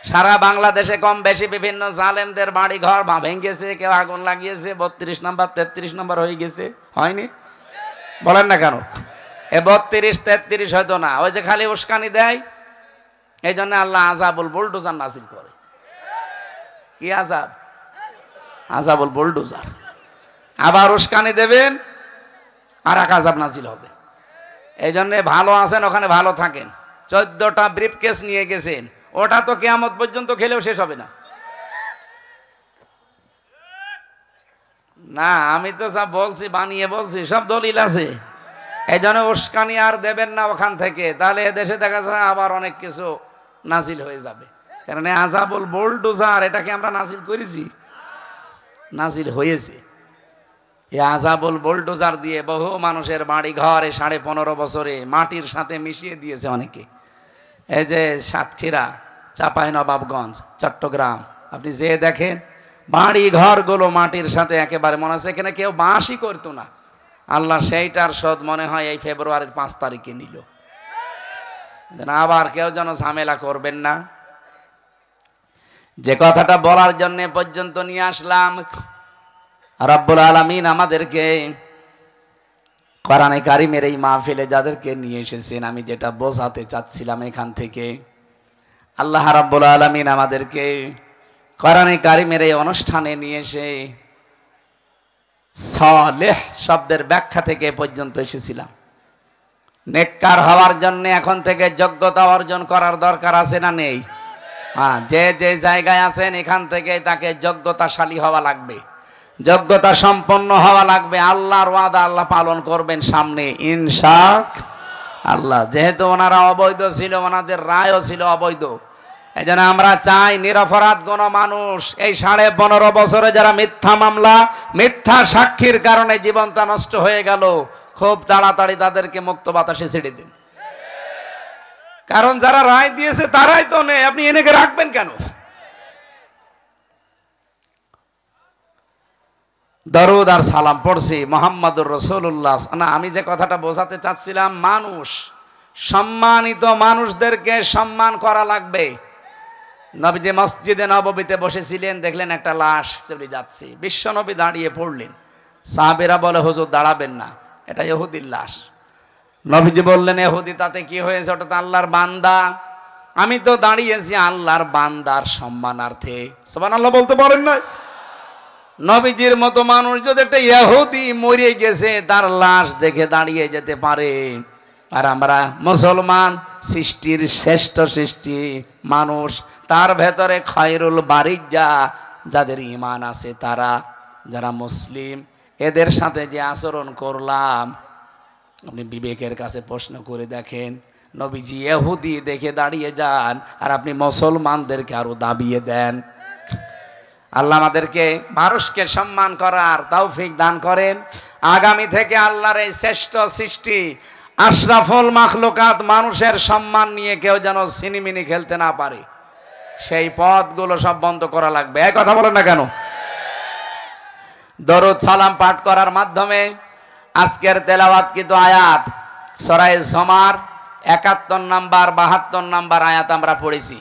সারা বাংলাদেশে কম বেশি বিভিন্ন জালেমদের বাড়ি ঘর ভেঙেছে, কেউ আগুন লাগিয়েছে, 32 নম্বর 33 নম্বর হয়ে গেছে, হয়নি? বলেন না কেন? এ 32 33 হয়তো না, ওই যে খালি উস্কানি দেয়। এই জন্য আল্লাহ আযাবুল বুলডোজার নাজিল করে। কি আযাব? আযাবুল বুলডোজার। আবার উস্কানি দেবেন আর এক আযাব নাজিল হবে। এই জন্য ভালো আছেন ওখানে ভালো থাকেন। 14টা ব্রিফকেস নিয়ে গেছেন, ওটা তো কিয়ামত পর্যন্ত খেলেও শেষ হবে না। না আমি তো সব বলছি, বানিয়ে বলছি, সব দলিল আছে। এই জন্য উস্কানি আর দেবেন না ওখান থেকে, তাহলে এদেশে দেখা যায় আবার অনেক কিছু নাজিল হয়ে যাবে। কারণ আযাবুল বুলডোজার এটাকে আমরা নাজিল করেছি, নাজিল হয়েছে। এই আযাবুল বুলডোজার দিয়ে বহু মানুষের বাড়ি ঘর 15.5 বছরে মাটির সাথে মিশিয়ে দিয়েছে অনেকে। এই যে সাতক্ষীরা, চাঁপাইনবাবগঞ্জ, চট্টগ্রাম, আপনি যে দেখেন বাড়ি ঘরগুলো মাটির সাথে একেবারে, মনে হচ্ছে এখানে কেউ বাসই করতো না। আল্লাহ সেইটার শোধ মনে হয় এই ফেব্রুয়ারির 5 তারিখে নিল। আবার কেউ যেন ঝামেলা করবেন না। যে কথাটা বলার জন্য পর্যন্ত নিয়ে আসলাম, রব্বুল আলামিন আমাদেরকে কোরআনে কারিমের এই মাহফিলে যাদেরকে নিয়ে এসেছেন, আমি যেটা বোঝাতে চাচ্ছিলাম এখান থেকে, আল্লাহ রাব্বুল আলামিন আমাদেরকে কোরআনে কারিমের এই অনুষ্ঠানে নিয়ে এসে সালেহ শব্দের ব্যাখ্যা থেকে পর্যন্ত এসেছিলাম। নেককার হওয়ার জন্য এখন থেকে যোগ্যতা অর্জন করার দরকার আছে না নেই? হ্যাঁ, যে যে জায়গায় আছেন এখান থেকে তাকে যোগ্যতাশালী হওয়া লাগবে, যোগ্যতা সম্পন্ন হওয়া লাগবে। আল্লাহর ওয়াদা আল্লাহ পালন করবেন সামনে ইনশাআল্লাহ। যেহেতু ওনারা অবৈধ ছিল, ওনাদের রায়ও ছিল অবৈধ, এই জন্য আমরা চাই নিরপরাধ কোন মানুষ এই 15.5 বছরে যারা মিথ্যা মামলা, মিথ্যা সাক্ষীর কারণে জীবনটা নষ্ট হয়ে গেল, খুব তাড়াতাড়ি তাদেরকে মুক্ত বাতাসে ছেড়ে দিন। কারণ যারা রায় দিয়েছে তারাই তো নেই, আপনি এনেকে রাখবেন কেন? দরুদ আর সালাম পড়ছি মুহাম্মাদুর রাসূলুল্লাহ। না, আমি যে কথাটা বোঝাতে চাচ্ছিলাম, মানুষ, সম্মানিত মানুষদেরকে সম্মান করা লাগবে। নবীজি মসজিদে নববীতে বসেছিলেন, দেখলেন একটা লাশ চলে যাচ্ছে, বিশ্বনবী দাঁড়িয়ে পড়লেন। সাহাবীরা বলে হুজুর দাঁড়াবেন না, এটা ইহুদির লাশ। নবীজি বললেন ইহুদি তাতে কি হয়েছে, ওটা তো আল্লাহর বান্দা। আমি তো দাঁড়িয়েছি আল্লাহর বান্দার সম্মানার্থে। সুবহানাল্লাহ বলতে পারেন না? নবীজির মতো মানুষ যদি একটা ইহুদি মরে গেছে তার লাশ দেখে দাঁড়িয়ে যেতে পারে, আর আমরা মুসলমান, সৃষ্টির শ্রেষ্ঠ সৃষ্টি মানুষ, তার ভেতরে খায়রুল বারিজ্জা, যাদের ঈমান আছে তারা, যারা মুসলিম, এদের সাথে যে আচরণ করলাম, আপনি বিবেকের কাছে প্রশ্ন করে দেখেন। নবীজি ইহুদি দেখে দাঁড়িয়ে যান, আর আপনি মুসলমানদেরকে আরো দাবিয়ে দেন। আল্লাহ আমাদেরকে মানুষকে সম্মান করার তৌফিক দান করেন। আগামী থেকে আল্লাহর এই শ্রেষ্ঠ সৃষ্টি আশরাফুল মাখলুকাত মানুষের সম্মান নিয়ে কেউ যেন সিনিমিনি খেলতে না পারে, সেই পথগুলো সব বন্ধ করা লাগবে। এই কথা বলেন না কেন? দরুদ সালাম পাঠ করার মাধ্যমে আজকের তেলাওয়াতকৃত আয়াত সূরা জুমার 71 নাম্বার 72 নাম্বার আয়াত আমরা পড়েছি।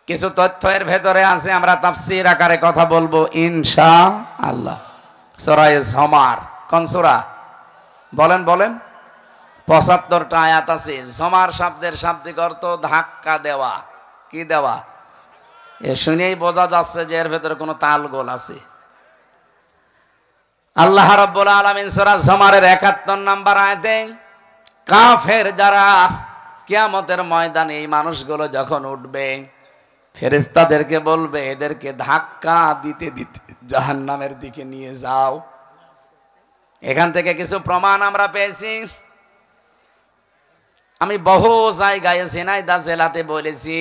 কিছু তথ্য এর ভেতরে আছে, আমরা তাফসীর আকারে কথা বলবো ইনশাআল্লাহ। সূরা জুমার কোন সূরা? বলেন বলেন। 75টা আয়াত আছে। জুমার শব্দের শাব্দিক অর্থ ধাক্কা দেওয়া। কি দেওয়া? এ শুনেই বোঝা যাচ্ছে যে এর ভেতরে কোনো তালগোল আছে। আল্লাহ রাব্বুল আলামিন সূরা জুমারের 71 নাম্বার আয়াতে কাফের যারা কিয়ামতের ময়দানে এই মানুষগুলো যখন উঠবে, ফেরেশতাদেরকে বলবে এদেরকে ধাক্কা দিতে দিতে জাহান্নামের দিকে নিয়ে যাও। এখান থেকে কিছু প্রমাণ আমরা পেয়েছি। আমি বহু জায়গায় ঝিনাইদহ জেলাতে বলেছি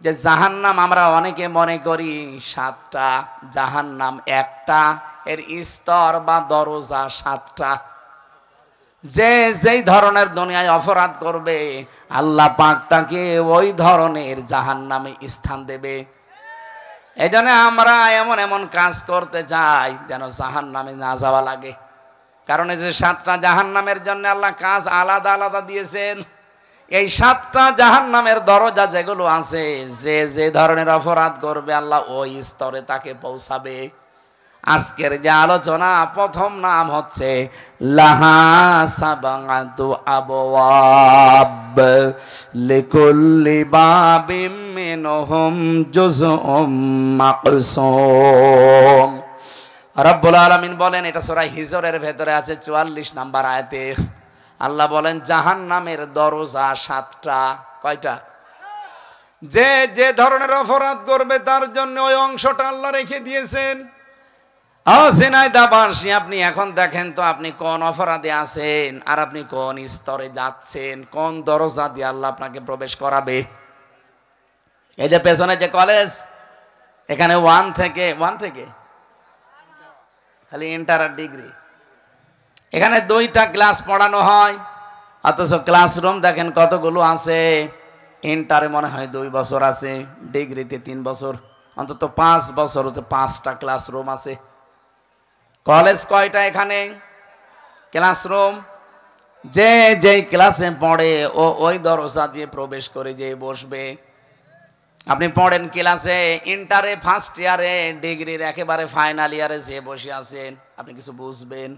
যে জাহান্নাম আমরা অনেকে মনে করি 7টা, জাহান্নাম একটা, এর স্তর বা দরজা 7টা। যে যেই ধরনের দুনিয়ায় অপরাধ করবে আল্লাহ পাক তাকে ওই ধরনের জাহান্নামে স্থান দেবে। এই জন্য আমরা এমন এমন কাজ করতে চাই যেন জাহান্নামে না যাওয়া লাগে। কারণ এই যে 7টা জাহান্নামের জন্য আল্লাহ কাজ আলাদা আলাদা দিয়েছেন। এই 7টা জাহান্নামের দরজা যেগুলো আছে, যে যে ধরনের অপরাধ করবে আল্লাহ ওই স্তরে তাকে পৌঁছাবে। আজকের যে আলোচনা, প্রথম নাম হচ্ছে লাহা সাবাতু আবওয়াব লিকুল্লি বাবিম মিনহুম জুজউম মাকসুম। রব্বুল আলামিন বলেন, এটা সূরা হিজরের ভেতরে আছে 44 নম্বর আয়াতে। আল্লাহ বলেন জাহান্নামের দরজা 7টা। কয়টা? যে যে ধরনের অপরাধ করবে তার জন্য ওই অংশটা আল্লাহ রেখে দিয়েছেন। আপনি এখন দেখেন তো আপনি কোন অপরাধে আছেন আর আপনি কোন স্তরে যাচ্ছেন, কোন দরজা দিয়ে আল্লাহ আপনাকে প্রবেশ করাবে। এই যে পেছনে যে কলেজ, এখানে 1 থেকে খালি ইন্টার আর ডিগ্রি, এখানে 2টা ক্লাস পড়ানো হয়, অথচ ক্লাসরুম দেখেন কতগুলো আছে। ইন্টারে মনে হয় 2 বছর আছে, ডিগ্রিতে 3 বছর, অন্তত 5 বছর হতে 5টা ক্লাসরুম আছে। কলেজ কয়টা? এখানে ক্লাসরুম। যে যেই ক্লাসে পড়ে ও ওই দরজা দিয়ে প্রবেশ করে যে বসবে। আপনি পড়েন ক্লাসে, ইন্টারে 1st ইয়ারে, ডিগ্রির একেবারে ফাইনাল ইয়ারে যে বসে আছেন, আপনি কিছু বুঝবেন?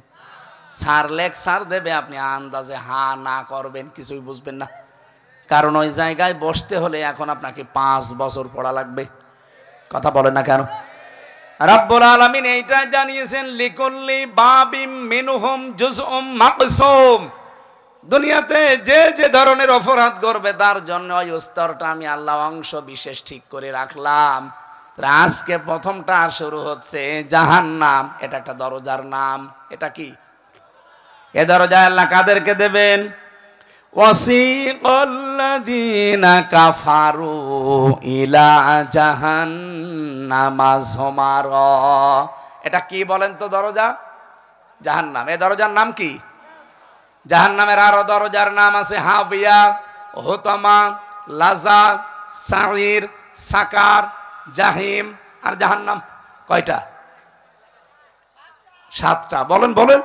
স্যার লেকচার দেবে, আপনি আন্দাজে হা না করবেন, কিছুই বুঝবেন না। কারণ ওই জায়গায় বসতে হলে এখন আপনাকে 5 বছর পড়া লাগবে। কথা বলেন না কেন? রব্বুল আলামিন এইটাই জানিয়েছেন, লিকুল্লি বাবিম মিনহুম জুজউম মাকসুম। দুনিয়াতে যে যে ধরনের অপরাধ করবে তার জন্য ওই স্তরটা আমি আল্লাহ অংশ বিশেষ ঠিক করে রাখলাম। আজকে প্রথমটা শুরু হচ্ছে জাহান্নাম। এটা একটা দরজার নাম। এটা কি? এ দরজা আল্লাহ কাদেরকে দেবেন? ওয়াসিকাল্লাযীনা কাফারু ইলা জাহান্নামা যুমারা। এটা কি বলেন তো? দরজা জাহান্নাম। এই দরজার নাম কি? জাহান্নামের আরো দরজার নাম আছে হাবিয়া, হুতামা, লাজা, সাঈর, সাকার, জাহিম আর জাহান্নাম। কয়টা? 7টা। বলেন বলেন।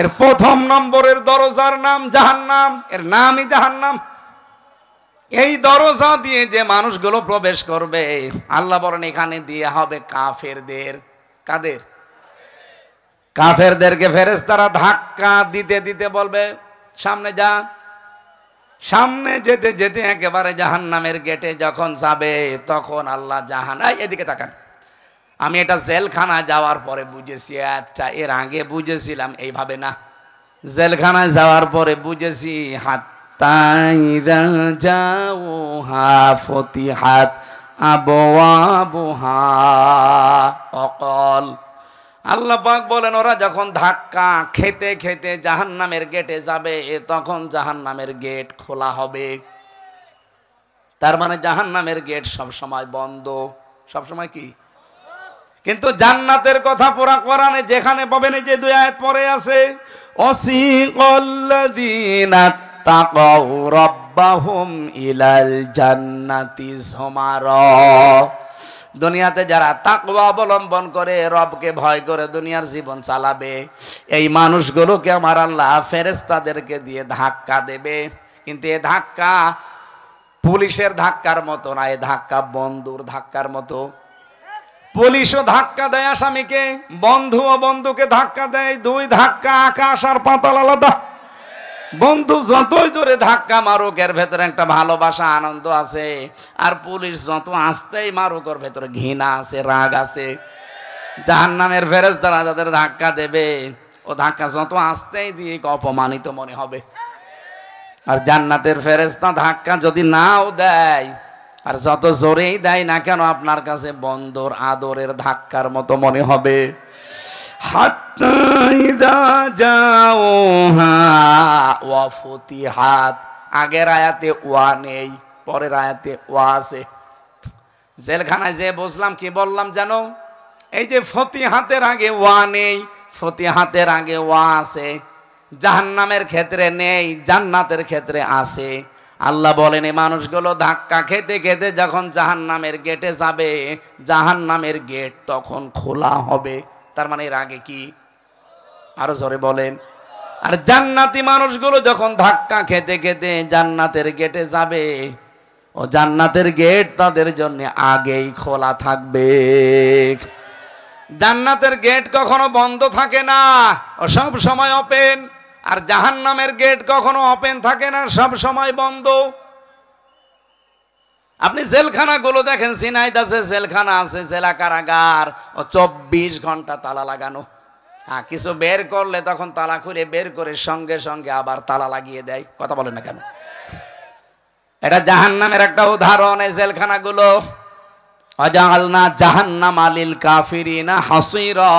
এর প্রথম নম্বরের দরজার নাম জাহান্নাম, এর নামই জাহান্নাম। এই দরজা দিয়ে যে মানুষগুলো প্রবেশ করবে আল্লাহ বলেন এখানে দিয়ে হবে কাফেরদের। কাদের? কাফেরদেরকে ফেরেশতারা ধাক্কা দিতে দিতে বলবে সামনে যা। সামনে যেতে যেতে একেবারে জাহান্নামের গেটে যখন যাবে তখন আল্লাহ এদিকে তাকান। আমি এটা জেলখানা যাওয়ার পরে বুঝেছি, আচ্ছা এর আগে বুঝেছিলাম এইভাবে না। জেলখানায় যাওয়ার পরে বুঝেছি হাত্তা ইযা জাউহা ফুতিহাত আবওয়াবুহা অকল। আল্লাহ পাক বলেন ওরা যখন ধাক্কা খেতে খেতে জাহান্নামের গেটে যাবে তখন জাহান্নামের গেট খোলা হবে। তার মানে জাহান্নামের গেট সব সময় বন্ধ। সব সময় কি? কিন্তু জান্নাতের কথা পুরা কোরআনে যেখানে পাবেন, এই যে 2 আয়াত পরে আছে, ওয়াসিকাল্লাযীনা তাকাউ রাব্বাহুম ইলাল জান্নাতি যুমারা। দুনিয়াতে যারা তাকওয়া অবলম্বন করে, রবকে ভয় করে দুনিয়ার জীবন চালাবে, এই মানুষগুলোকে আমার আল্লাহ ফেরেশতাদেরকে দিয়ে ধাক্কা দেবে। কিন্তু এ ধাক্কা পুলিশের ধাক্কার মতো না, এ ধাক্কা বন্ধুর ধাক্কার মতো। পুলিশও ধাক্কা দেয় আসামিকে, বন্ধুও বন্ধুকে ধাক্কা দেয়। 2 ধাক্কা আকাশ আর পাতাল আলাদা। বন্ধু যতই জোরে ধাক্কা মারুক এর ভেতরে একটা ভালোবাসা আনন্দ আছে, আর পুলিশ যত আস্তেই মারুক ওর ভেতরে ঘৃণা আছে, রাগ আছে। জাহান্নামের ফেরেশতারা যাদের ধাক্কা দেবে ও ধাক্কা যত আস্তেই দিয়ে অপমানিত মনে হবে। আর জান্নাতের ফেরেশতা ধাক্কা যদি নাও দেয় আর যত জোরেই দেয় না কেন আপনার কাছে বন্ধুর আদরের ধাক্কার মতো মনে হবে। হাত্তা ইযা জাউহা ওয়া ফুতিহাত। আগের আয়াতে ওয়া নেই, পরের আয়াতে ওয়া আছে। জেলখানায় যে বুঝলাম কি বললাম জানো? এই যে ফতিহাতের আগে ওয়া নেই, ফতিহাতের আগে ওয়া আছে। জাহান্নামের ক্ষেত্রে নেই, জান্নাতের ক্ষেত্রে আছে। আল্লাহ বলেন এই মানুষগুলো ধাক্কা খেতে খেতে যখন জাহান্নামের গেটে যাবে, জাহান্নামের গেট তখন খোলা হবে। তার মানে এর আগে কি? আরো জোরে বলেন। আর জান্নাতি মানুষগুলো যখন ধাক্কা খেতে খেতে জান্নাতের গেটে যাবে, ও জান্নাতের গেট তাদের জন্য আগেই খোলা থাকবে। জান্নাতের গেট কখনো বন্ধ থাকে না, ও সব সময় ওপেন। আর জাহান্নামের গেট কখনো ওপেন থাকে না, সব সময় বন্ধ। আপনি জেলখানাগুলো দেখেন, সিনাইতে আছে জেলখানা, আছে জেলা কারাগার, ও 24 ঘন্টা তালা লাগানো। হ্যাঁ, কিছু বের করলে তখন তালা খুলে বের করে সঙ্গে সঙ্গে আবার তালা লাগিয়ে দেয়। কথা বলেন না কেন? এটা জাহান্নামের একটা উদাহরণ। এই জেলখানাগুলো, ওয়াজআলনা জাহান্নামা লিল কাফিরিনা হাসীরা,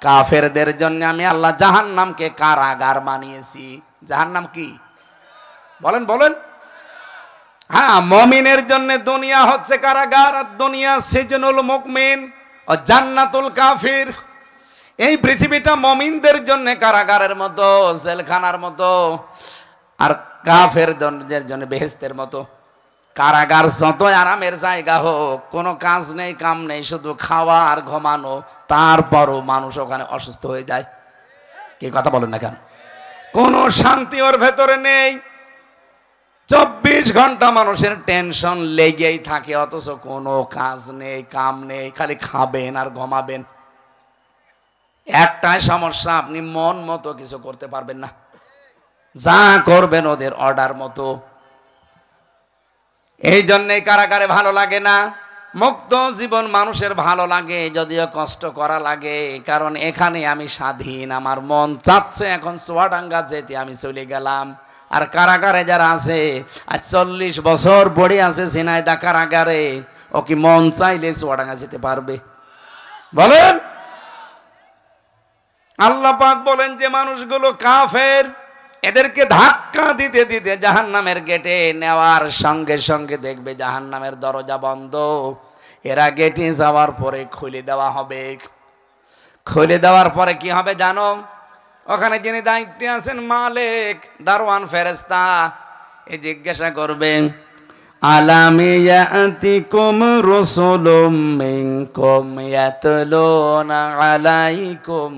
কাফেরদের জন্য আমি আল্লাহ জাহান্নামকে কারাগার বানিয়েছি। জাহান্নাম কি বলেন বলেন? হ্যাঁ, মুমিনের জন্য দুনিয়া হচ্ছে কারাগার, আর দুনিয়া সিজনুল মুমিন ও জান্নাতুল কাফির। এই পৃথিবীটা মুমিনদের জন্য কারাগারের মতো, জেলখানার মতো, আর কাফেরদের জন্য বেহেশতের মতো। কারাগার যতই আরামের জায়গা হোক, কোনো কাজ নেই কাম নেই, শুধু খাওয়া আর ঘুমানো, তারপরও মানুষ ওখানে অসুস্থ হয়ে যায়। কি কথা বলেন না কেন? কোনো শান্তি ওর ভেতরে নেই। 24 ঘন্টা মানুষের টেনশন লেগেই থাকে, অথচ কোনো কাজ নেই কাম নেই, খালি খাবেন আর ঘুমাবেন। একটাই সমস্যা, আপনি মন মতো কিছু করতে পারবেন না, যা করবেন ওদের অর্ডার মতো। এই জন্যই কারাগারে ভালো লাগে না। মুক্ত জীবন মানুষের ভালো লাগে, যদিও কষ্ট করা লাগে, কারণ এখানে আমি স্বাধীন, আমার মন চাচ্ছে এখন চুয়াডাঙ্গা যেতে, আমি চলে গেলাম। আর কারাগারে যারা আছে, আর 40 বছর পড়ে আছে ঝিনাইদহ কারাগারে, ও কি মন চাইলে চুয়াডাঙ্গা যেতে পারবে? বলেন। আল্লাহ পাক বলেন যে মানুষগুলো কাফের, এদেরকে ধাক্কা দিতে দিতে জাহান্নামের গেটে নেওয়ার সঙ্গে সঙ্গে দেখবে জাহান্নামের দরজা বন্ধ। এরা গেটে যাওয়ার পরে খুলে দেওয়া হবে। খুলে দেওয়ার পরে কি হবে জানো? ওখানে যিনি দায়িত্বে আছেন, মালিক, দারওয়ান, ফেরেশতা, এ জিজ্ঞাসা করবেন, আলাম ইয়াতিকুম রাসূলুম মিনকুম ইয়াতলুনা আলাইকুম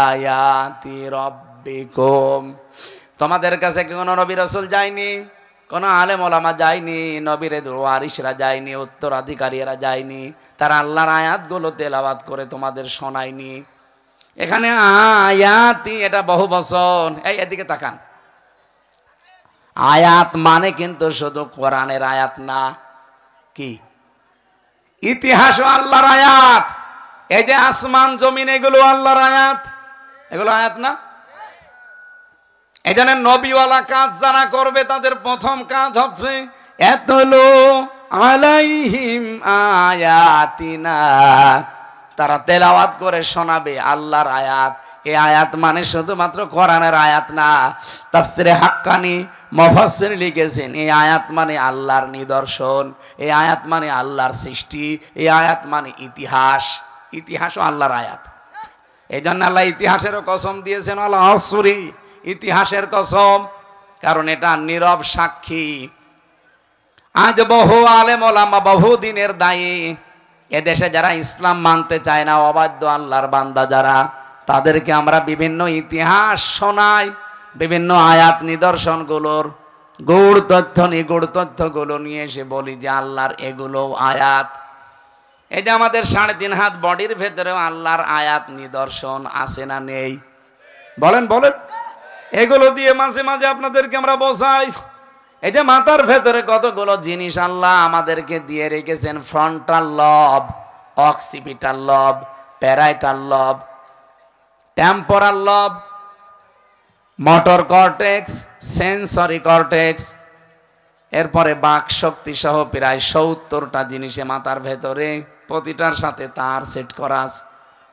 আয়াতি রাব্বিকুম। তোমাদের কাছে কি কোনো নবী রাসূল যায়নি? কোনো আলেম ওলামা যায়নি? নবীর ওয়ারিসরা যায়নি? উত্তরাধিকারীরা যায়নি? তারা আল্লাহর আয়াতগুলো তেলাওয়াত করে তোমাদের শোনায়নি? এখানে আয়াতি, এটা বহু বচন। এই এদিকে তাকান। আয়াত মানে কিন্তু শুধু কোরআনের আয়াত না, কি ইতিহাসও আল্লাহর আয়াত। এই যে আসমান জমিন, এগুলো আল্লাহর আয়াত, এগুলো আয়াত না? এই জন্য নবীওয়ালা কাজ যারা করবে, তাদের প্রথম কাজ হবে ইয়াতলু আলাইহিম আয়াতিনা, তারা তেলাওয়াত করে শোনাবে আল্লাহর আয়াত। এই আয়াত মানে শুধুমাত্র কোরআনের আয়াত না। তাফসিরে হাক্কানি মুফাসসির লিখেছেন, এই আয়াত মানে আল্লাহর নিদর্শন, এই আয়াত মানে আল্লাহর সৃষ্টি, এই আয়াত মানে ইতিহাস। ইতিহাসও আল্লাহর আয়াত। এই জন্য আল্লাহ ইতিহাসেরও কসম দিয়েছেন, আল আসরি, ইতিহাসের কসম, কারণ এটা নীরব সাক্ষী। আজ বহু আলেম ওলামা, বহু দিনের দায়ী, এদেশে যারা ইসলাম মানতে চায় না, অবাধ্য আল্লাহর বান্দা যারা, তাদেরকে আমরা বিভিন্ন ইতিহাস শোনাই, বিভিন্ন আয়াত নিদর্শনগুলোর গূঢ় তথ্য, নিগূঢ় তথ্যগুলো নিয়ে এসে বলি যে আল্লাহর এগুলো আয়াত। এই যে আমাদের 3.5 হাত বডির ভেতরেও আল্লাহর আয়াত নিদর্শন আছে না নেই? বলেন বলেন। এগুলো দিয়ে মাঝে মাঝে আপনাদেরকে আমরা বোঝাই। এই যে মাথার ভেতরে কতগুলো জিনিস আল্লাহ আমাদেরকে দিয়ে রেখেছেন, ফ্রন্টাল লব, অক্সিপিটাল লব, প্যারাইটাল লব, টেম্পোরাল লব, মোটর কর্টেক্স, সেন্সরি কর্টেক্স, এরপরে বাক শক্তি সহ প্রায় 70টা জিনিসে মাথার ভেতরে, প্রতিটার সাথে তার সেট করা।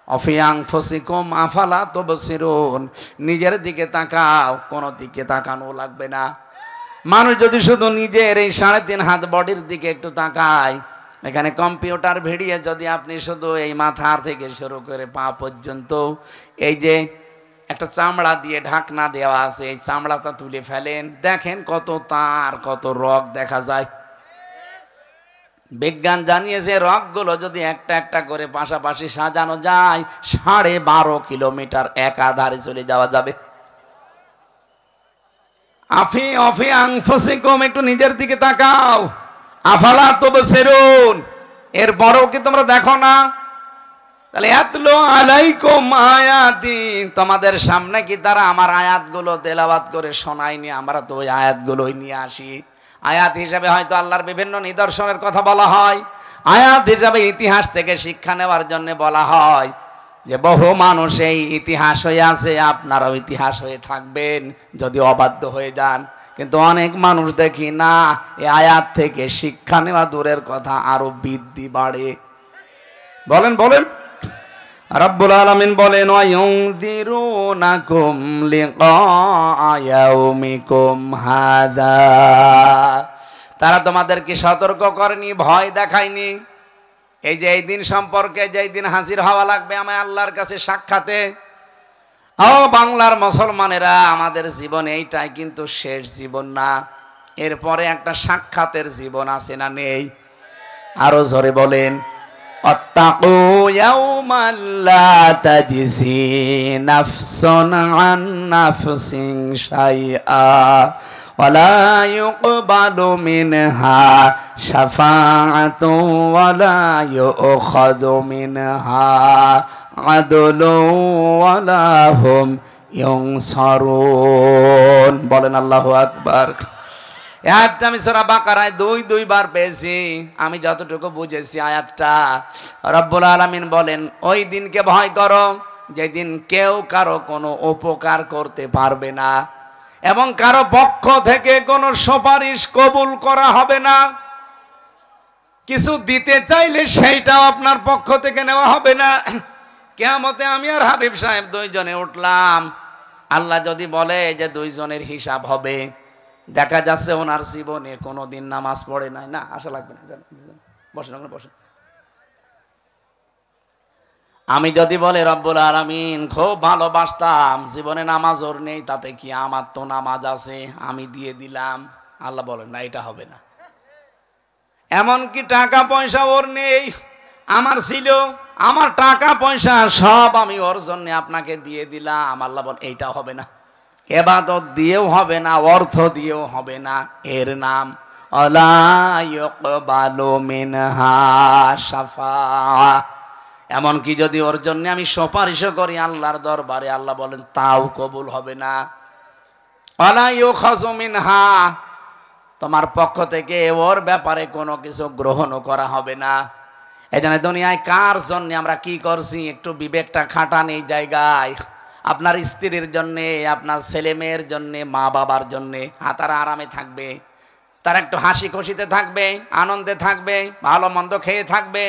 অফিয়াং ফসিকুম আফালা তুবসিরুন, নিজের দিকে তাকাও, কোনো দিকে তাকানো লাগবে না। মানুষ যদি শুধু নিজের এই 3.5 হাত বডির দিকে একটু তাকায়, এখানে কম্পিউটার ভিড়িয়ে যদি আপনি শুধু এই মাথা থেকে শুরু করে পা পর্যন্ত এই যে একটা চামড়া দিয়ে ঢাকনা দেওয়া আছে, এই চামড়াটা তুলে ফেলেন, দেখেন কত তার কত রগ দেখা যায়। বিজ্ঞান জানিয়েছে রগগুলো যদি একটা একটা করে পাশাপাশি সাজানো যায় 12.5 কিলোমিটার একাধারে চলে যাওয়া যাবে। আফি আফি আনফুসিকুম, একটু নিজের দিকে তাকাও। আফালা তুবসিরুন, এরপরেও কি তোমরা দেখো না? তাহলে আতলু আলাইকুম আয়াতি, তোমাদের সামনে কি তারা আমার আয়াতগুলো তেলাওয়াত করে শোনায়নি? আমরা তো ওই আয়াতগুলোই নিয়ে আসি। আয়াত হিসাবে হয়তো আল্লাহর বিভিন্ন নিদর্শনের কথা বলা হয়, আয়াত হিসাবে ইতিহাস থেকে শিক্ষা নেওয়ার জন্য বলা হয় যে বহু মানুষ এই ইতিহাস হয়ে আছে, আপনারাও ইতিহাস হয়ে থাকবেন যদি অবাধ্য হয়ে যান। কিন্তু অনেক মানুষ দেখি না, এই আয়াত থেকে শিক্ষা নেওয়া দূরের কথা আরো বৃদ্ধি বাড়ে। বলেন বলেন, রব্বুল আলামিন বলেন ওয়ায়ুনযিরুনাকুম লিকা ইয়াউমিকুম হাযা, তারা তোমাদেরকে সতর্ক করেনি, ভয় দেখায়নি এই যে এই দিন সম্পর্কে, যে এই দিন হাজির হওয়া লাগবে আমায় আল্লাহর কাছে সাক্ষাতে। ও বাংলার মুসলমানেরা, আমাদের জীবন এইটাই কিন্তু শেষ জীবন না, এরপরে একটা সাক্ষাতের জীবন আছে না নেই? আরো জোরে বলেন, আত্তাকু ইয়াওমান লা তাজসি নাফসুন আন নাফসিন শাইআ ওয়ালা ইউকবালু মিনহা শাফাআতু ওয়ালা ইউখাযু মিনহা আদলু ওয়ালা হুম ইউনসারুন। বলেন আল্লাহু আকবার। আয়াতটা আমি সূরা বাকারায় দুইবার পেয়েছি, আমি যতটুকু বুঝেছি আয়াতটা রব্বুল আলামিন বলেন ওই দিনকে ভয় করো যেদিন কেউ কারো কোনো উপকার করতে পারবে না এবং কারো পক্ষ থেকে কোনো সুপারিশ কবুল করা হবে না। কিছু দিতে চাইলে সেইটাও আপনার পক্ষ থেকে নেওয়া হবে না। কিয়ামতে আমি আর হাবিব সাহেব দুইজনে উঠলাম, আল্লাহ যদি বলে যে দুইজনের হিসাব হবে, দেখা যাচ্ছে ওনার জীবনে কোনোদিন নামাজ পড়ে নাই। না আশা লাগবে না, বসেন ওখানে বসেন। আমি যদি বলে রব্বুল আলামিন খুব ভালোবাসতাম, জীবনে নামাজ ওর নেই, তাতে কি, আমার তো নামাজ আছে, আমি দিয়ে দিলাম। আল্লাহ বলেন না, এটা হবে না। এমনকি টাকা পয়সা ওর নেই, আমার ছিল, আমার টাকা পয়সা সব আমি ওর জন্য আপনাকে দিয়ে দিলাম। আল্লাহ বলেন এইটা হবে না, ইবাদত দিয়েও হবে না, অর্থ দিয়েও হবে না। এর নাম আলা ইউকবালু মিনহা শাফাআ। এমনকি যদি ওর জন্য আমি সুপারিশও করি আল্লাহর দরবারে, আল্লাহ বলেন তাও কবুল হবে না। আলা ইউখাযু মিনহা, তোমার পক্ষ থেকে ওর ব্যাপারে কোনো কিছু গ্রহণও করা হবে না। এজন্য দুনিয়ায় কার জন্য আমরা কি করছি একটু বিবেকটা খাটান এই জায়গায়। আপনার স্ত্রীর জন্যে, আপনার ছেলে মেয়ের জন্যে, মা বাবার জন্যে, তারা আরামে থাকবে, তারা একটু হাসি খুশিতে থাকবে, আনন্দে থাকবে, ভালো মন্দ খেয়ে থাকবে।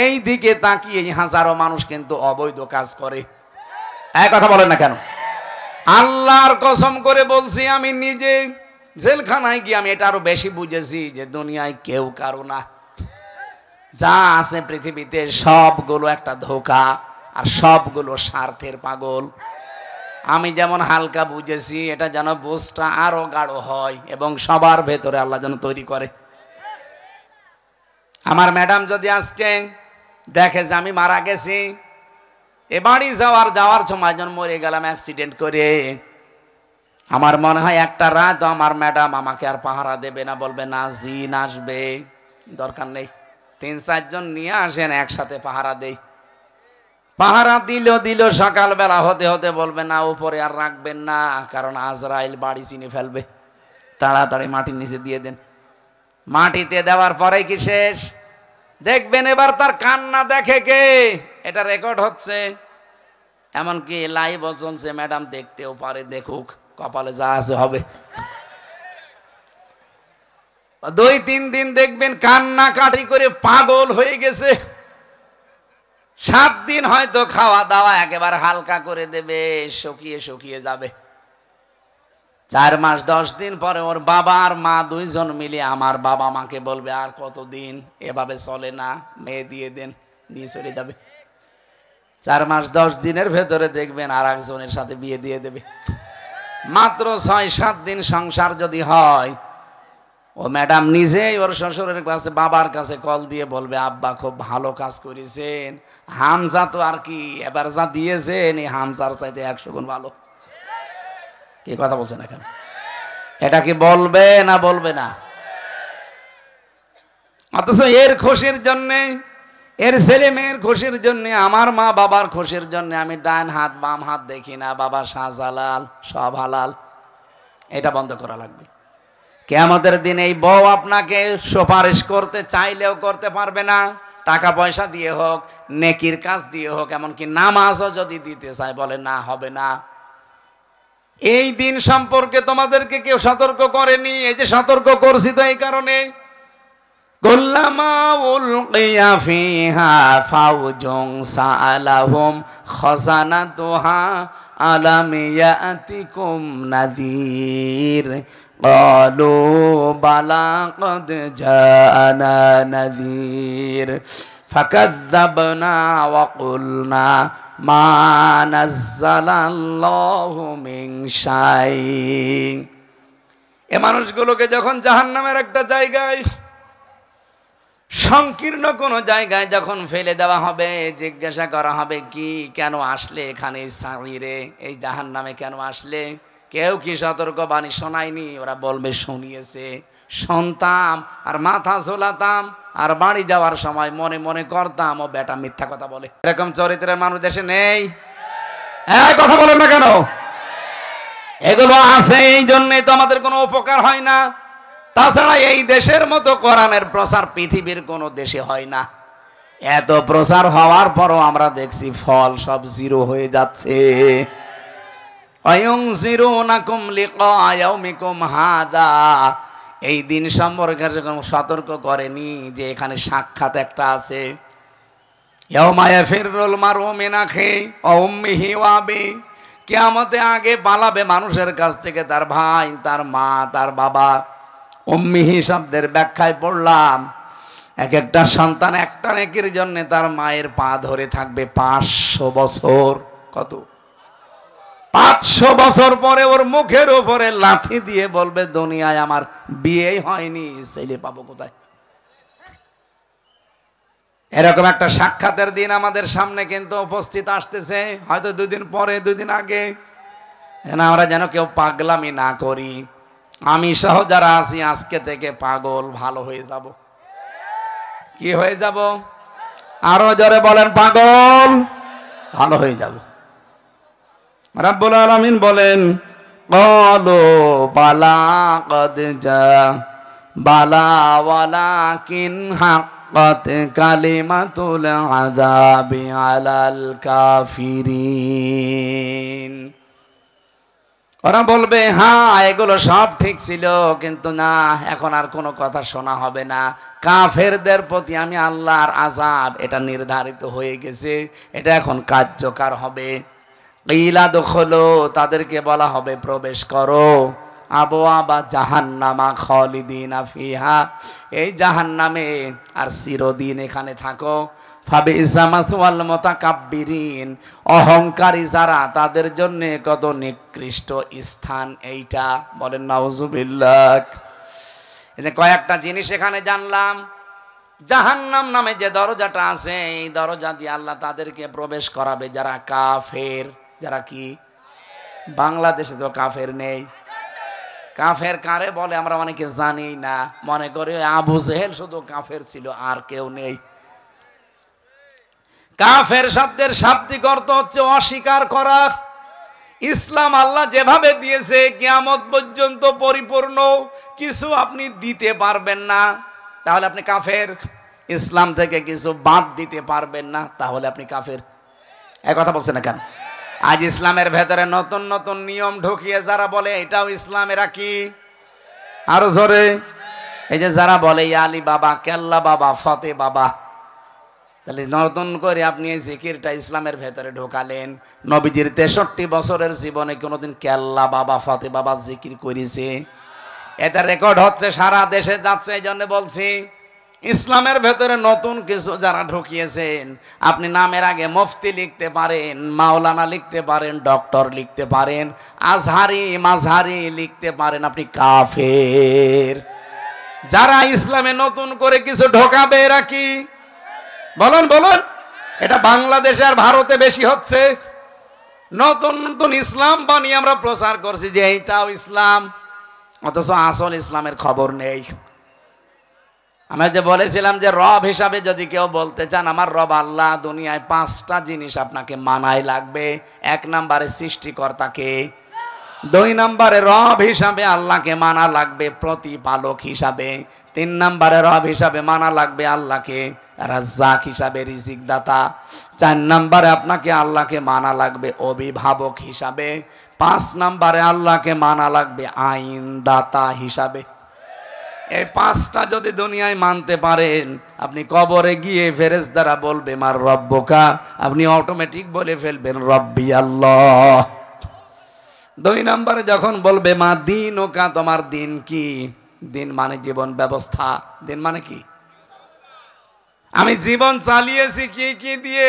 এই দিকে তাকিয়ে হাজারো মানুষ কিন্তু অবৈধ কাজ করে। এক কথা বলেন না কেন? আল্লাহর কসম করে বলছি, আমি নিজে জেলখানায় গিয়ে আমি এটা আরো বেশি বুঝেছি যে দুনিয়ায় কেউ কারো না, যা আছে পৃথিবীতে সবগুলো একটা ধোঁকা আর সবগুলো স্বার্থের পাগল। আমি যেমন হালকা বুঝেছি, এটা যেন বুঝটা আরো গাঢ় হয় এবং সবার ভেতরে আল্লাহ যেন তৈরি করে। আমার ম্যাডাম যদি আজকে দেখে যে আমি মারা গেছি, এ বাড়ি যাওয়ার সময় যখন মরে গেলাম অ্যাক্সিডেন্ট করে, আমার মনে হয় একটা রাত আমার ম্যাডাম আমাকে আর পাহারা দেবে না, বলবে না জিন আসবে, দরকার নেই, 3-4 জন নিয়ে আসেন একসাথে পাহারা দেই। পাহারা দিল সকালবেলা হতে হতে বলবে না উপরে আর রাখবেন না, কারণ আজরাইল বাড়ি চিনে ফেলবে, তাড়াতাড়ি মাটির নিচে দিয়ে দেন। মাটিতে দেওয়ার পরে কি শেষ? দেখবেন এবার তার কান্না দেখে কে, এটা রেকর্ড হচ্ছে, এমনকি লাইভও চলছে, ম্যাডাম দেখতেও পারে, দেখুক, কপালে যা আছে হবে। 2-3 দিন দেখবেন কান্না কাটি করে পাগল হয়ে গেছে। 7 দিন হয়তো খাওয়া দাওয়া একেবারে হালকা করে দেবে, শুকিয়ে যাবে। 4 মাস 10 দিন পরে ওর বাবা আর মা দুইজন মিলে আমার বাবা মাকে বলবে আর কতদিন এভাবে চলে না, মেয়ে দিয়ে দেন, নিয়ে চলে যাবে। 4 মাস 10 দিনের ভেতরে দেখবেন আর একজনের সাথে বিয়ে দিয়ে দেবে। মাত্র 6-7 দিন সংসার যদি হয়, ও ম্যাডাম নিজেই ওর শ্বশুরের কাছে বাবার কাছে কল দিয়ে বলবে, আব্বা খুব ভালো কাজ করেছেন, হামজা তো আর কি এবার যা দিয়েছেন এই হামজার চাইতে 100 গুণ ভালো। কি কথা বলছেন এখানে? এটা কি বলবে না বলবে না? অথচ এর খুশির জন্যে, এর ছেলে মেয়ের খুশির জন্যে, আমার মা বাবার খুশির জন্যে আমি ডান হাত বাম হাত দেখি না, বাবা শাহজালাল সব হালাল। এটা বন্ধ করা লাগবে। কিয়ামতের দিন এই বউ আপনাকে সুপারিশ করতে চাইলেও করতে পারবে না, টাকা পয়সা দিয়ে হোক, নেকির কাজ দিয়ে হোক, এমনকি নামাজও যদি দিতে চায় বলে না, হবে না। এই দিন সম্পর্কে তোমাদেরকে কেউ সতর্ক করেনি। এই যে সতর্ক করছি তো এই কারণে, কুল্লামা উলকিয়া ফিহা ফাউজুন সাআলাহুম খাযানাতুহা আলাম ইয়াতিকুম নাযীর ক্বালু বালা ক্বাদ জাআনা নাযীর ফাকাযযাবনা ওয়া কুলনা মা নাযালাল্লাহু মিন শাই। এ মানুষগুলোকে যখন জাহান্নামের একটা জায়গায়, সংকীর্ণ কোন জায়গায় যখন ফেলে দেওয়া হবে, জিজ্ঞাসা করা হবে কি কেন আসলে এখানে সাগীরে, এই জাহান্নামে কেন আসলে? কেউ কি সতর্ক বাণী শোনায়নি? ওরা বলবে শুনিয়েছে, শুনতাম আর মাথা ঝোলাতাম আর বাড়ি যাওয়ার সময় মনে মনে করতাম ও বেটা মিথ্যা কথা বলে। এরকম চরিত্রের মানুষ দেশে নেই? হ্যাঁ, কথা বলেন না কেন? এগুলো আছে, এই জন্যই তো আমাদের কোনো উপকার হয় না। তাছাড়া এই দেশের মতো কোরআনের প্রচার পৃথিবীর কোনো দেশে হয় না। এত প্রচার হওয়ার পরও আমরা দেখছি ফল সব জিরো হয়ে যাচ্ছে। আয়ুনজিরুনাকুম লিকা ইয়াউমিকুম হাদা, এই দিন সম্পর্কে সতর্ক করেনি যে এখানে সাক্ষাৎ একটা আছে। ইয়াউমা ইয়াফিরুল মারউ মিন আখিহি ওয়া উম্মিহি ওয়া আবিহি, কিয়ামতে আগে পালাবে মানুষের কাছ থেকে তার ভাই, তার মা, তার বাবা। উম্মিহি শব্দের ব্যাখ্যায় পড়লাম, এক একটা সন্তান একটা নেকির জন্য তার মায়ের পা ধরে থাকবে 500 বছর। কত? 500 বছর পরে ওর মুখের উপরে লাথি দিয়ে বলবে, দুনিয়ায় আমার বিয়েই হয়নি, ছেলে পাবো কোথায়? এরকম একটা সাক্ষাতের দিন আমাদের সামনে কিন্তু উপস্থিত আসতেছে, হয়তো 2 দিন পরে, 2 দিন আগে। আমরা যেন কেউ পাগলামি না করি। আমি সহ যারা আছি আজকে থেকে পাগল ভালো হয়ে যাব। কি হয়ে যাব? আরো জোরে বলেন, পাগল ভালো হয়ে যাব। রাব্বুল আলামিন বলেন, ক্বালু বালা ক্বাদ জা বালা ওয়ালাকিন হাক্কাত কালিমাতুল আযাবি আলাল কাফিরিন। ওরা বলবে, হ্যাঁ এগুলো সব ঠিক ছিল, কিন্তু না, এখন আর কোনো কথা শোনা হবে না। কাফেরদের প্রতি আমি আল্লাহর আযাব এটা নির্ধারিত হয়ে গেছে, এটা এখন কার্যকর হবে। কিলা দুখুলু, তাদেরকে বলা হবে প্রবেশ করো, আবওয়াবা জাহান্নামা খালিদিনা ফিহা, এই জাহান্নামে আর চিরদিন এখানে থাকো। ফাবিইসা মাসওয়াল মুতাকাব্বিরিন, অহংকারী যারা তাদের জন্য কত নিকৃষ্ট স্থান এইটা। বলেন নাউজুবিল্লাহ। এই কয়েকটা জিনিস এখানে জানলাম। জাহান্নাম নামে যে দরজাটা আছে, এই দরজা দিয়ে আল্লাহ তাদেরকে প্রবেশ করাবে যারা কাফের। যারা কি? বাংলাদেশে তো কাফের নেই। কাফের কারে বলে আমরা অনেকে জানি না, মনে করি আবু জেহেল শুধু কাফের ছিল, আর কেউ নেই। কাফের শব্দের শাব্দিক অর্থ হচ্ছে অস্বীকার করা। ইসলাম আল্লাহ যেভাবে দিয়েছে কিয়ামত পর্যন্ত পরিপূর্ণ, কিছু আপনি দিতে পারবেন না, তাহলে আপনি কাফের। ইসলাম থেকে কিছু বাদ দিতে পারবেন না, তাহলে আপনি কাফের। এই কথা বলছেন না কেন? আজ ইসলামের ভেতরে নতুন নতুন নিয়ম ঢুকিয়ে যারা বলে এটাও ইসলাম, এরা কি? আরো জোরে। এই যে যারা বলে আলী বাবা, কেল্লা বাবা, ফতে বাবা, তাহলে নতুন করে আপনি এই জিকিরটা ইসলামের ভেতরে ঢোকালেন। নবীজির 63 বছরের জীবনে কোনোদিন কেল্লা বাবা, ফতে বাবা জিকির করেছে? এটা রেকর্ড হচ্ছে, সারা দেশে যাচ্ছে। এই জন্য বলছি ইসলামের ভেতরে নতুন কিছু যারা ঢুকিয়েছেন, আপনি নামের আগে মুফতি লিখতে পারেন, মাওলানা লিখতে পারেন, ডক্টর লিখতে পারেন, আজহারি মাঝহারি লিখতে পারেন, আপনি কাফের। যারা ইসলামে নতুন করে কিছু ঢোকাবে এরা কি? বলুন বলুন। এটা বাংলাদেশে আর ভারতে বেশি হচ্ছে। নতুন নতুন ইসলাম বানিয়ে আমরা প্রচার করছি যে এইটাও ইসলাম, অথচ আসল ইসলামের খবর নেই। আমরা যে বলেছিলাম যে রব হিসাবে যদি কেউ বলতে চান আমার রব আল্লাহ, দুনিয়ায় 5টা জিনিস আপনাকে মানায় লাগবে। 1 নম্বরে সৃষ্টিকর্তাকে, 2 নম্বরে রব হিসাবে আল্লাহকে মানা লাগবে প্রতিপালক হিসাবে, 3 নম্বরে রব হিসাবে মানা লাগবে আল্লাহকে রাজ্জাক হিসাবে রিজিক দাতা, 4 নম্বরে আপনাকে আল্লাহকে মানা লাগবে অভিভাবক হিসাবে, 5 নম্বরে আল্লাহকে মানা লাগবে আইন দাতা হিসাবে। এই 5টা যদি দুনিয়ায় মানতে পারেন, আপনি কবরে গিয়ে ফেরেশতারা বলবে মার রব্বুকা, আপনি অটোমেটিক বলে ফেলবেন রব্বি আল্লাহ। 2 নম্বরে যখন বলবে মা দীনুকা, তোমার দিন কি? দিন মানে জীবন ব্যবস্থা। দিন মানে কি? আমি জীবন চালিয়েছি কি কি দিয়ে?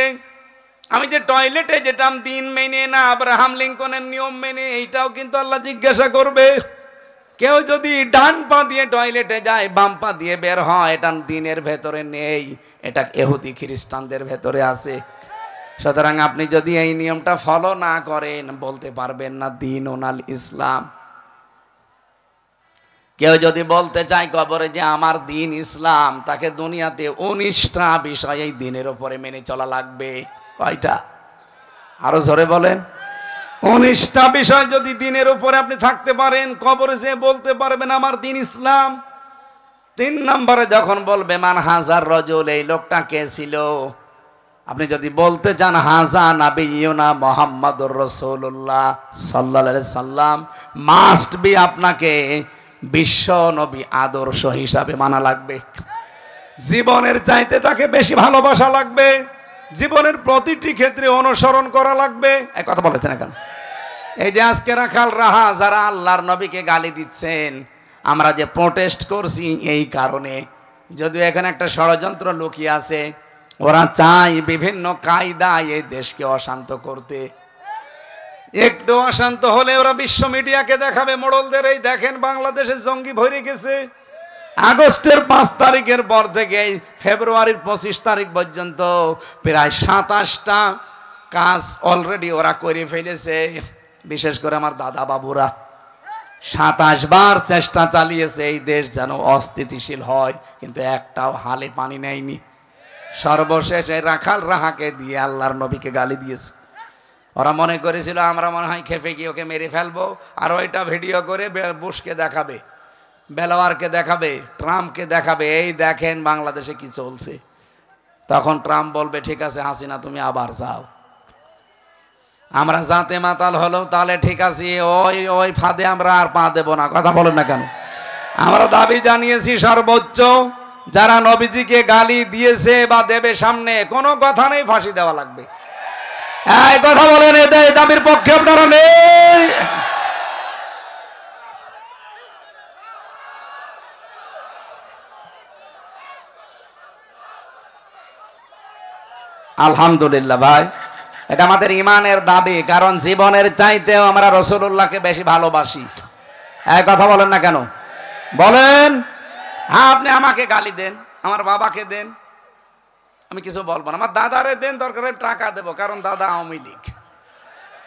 আমি যে টয়লেটে যেতাম দিন মেনে না আব্রাহাম লিঙ্কনের নিয়ম মেনে, এইটাও কিন্তু আল্লাহ জিজ্ঞাসা করবে। কেউ যদি ডান পা দিয়ে টয়লেটে যায়, বাম পা দিয়ে বের হয়, এটা দিনের ভেতরে নেই, এটা ইহুদি খ্রিস্টানদের ভেতরে আছে। সুতরাং আপনি যদি এই নিয়মটা ফলো না করেন, বলতে পারবেন না দীনুল ইসলাম। কেউ যদি বলতে চায় কবরে যে আমার দিন ইসলাম, তাকে দুনিয়াতে 19টা বিষয় এই দিনের উপরে মেনে চলা লাগবে। কয়টা? আরো জোরে বলেন। 19টা বিষয় যদি দিনের উপরে আপনি থাকতে পারেন, কবরে যে বলতে পারবেন আমার দিন ইসলাম। 3 নম্বরে যখন বলবে মান হাজার রজুল, এই লোকটা কে ছিল? আপনি যদি বলতে চান হাজা নাবিয়ুনা মুহাম্মাদুর রাসূলুল্লাহ সাল্লাল্লাহু আলাইহি সাল্লাম, মাস্ট বি আপনাকে বিশ্ব নবী আদর্শ হিসাবে মানা লাগবে। জীবনের চাইতে তাকে বেশি ভালোবাসা লাগবে, জীবনের প্রতিটি ক্ষেত্রে অনুসরণ করা লাগবে। এই কথা বলেছেন এখন। এই যে আজকে রাখাল রাহা যারা আল্লাহর নবীকে গালি দিচ্ছেন, আমরা যে প্রোটেস্ট করছি এই কারণে, যদিও এখানে একটা ষড়যন্ত্র লুকিয়ে আছে। ওরা চায় বিভিন্ন কায়দায় এই দেশকে অশান্ত করতে। একটু অশান্ত হলে ওরা বিশ্ব মিডিয়াকে দেখাবে মোড়লদের, এই দেখেন বাংলাদেশে জঙ্গি ভরে গেছে। আগস্টের 5 তারিখের পর থেকে ফেব্রুয়ারির 25 তারিখ পর্যন্ত প্রায় 27টা কাজ অলরেডি ওরা করে ফেলেছে। বিশেষ করে আমার দাদা বাবুরা 27 বার চেষ্টা চালিয়েছে এই দেশ যেন অস্থিতিশীল হয়, কিন্তু একটাও হালে পানি নেয়নি। সর্বশেষ এই রাখাল রাহাকে দিয়ে আল্লাহর নবীকে গালি দিয়েছে। ওরা মনে করেছিল আমরা মনে হয় খেপে গিয়ে ওকে মেরে ফেলবো, আর ওইটা ভিডিও করে বুশকে দেখাবে, বেলাওয়ারকে দেখাবে, ট্রাম্পকে দেখাবে, এই দেখেন বাংলাদেশে কি চলছে। তখন ট্রাম্প বলবে ঠিক আছে হাসিনা তুমি আবার যাও। আমরা জাতে মাতাল হলেও তাহলে ঠিক আছে, ওই ফাঁদে আমরা আর পা দেব না। কথা বলেন না কেন? আমরা দাবি জানিয়েছি সর্বোচ্চ, যারা নবীজিকে গালি দিয়েছে বা দেবে সামনে, কোনো কথা নেই, ফাঁসি দেওয়া লাগবে। এই কথা বলেন, এই দাবির পক্ষে আপনারা নেই? আলহামদুলিল্লাহ ভাই, এটা আমাদের ইমানের দাবি, কারণ জীবনের চাইতেও আমরা রাসূলুল্লাহকে বেশি ভালোবাসি। এই কথা বলেন না কেন? বলেন। হ্যাঁ, আপনি আমাকে গালি দেন, আমার বাবাকে দেন, আমি কিছু বলবো না। আমার দাদারে দেন, দরকার টাকা দেবো, কারণ দাদা আওয়ামী লীগ।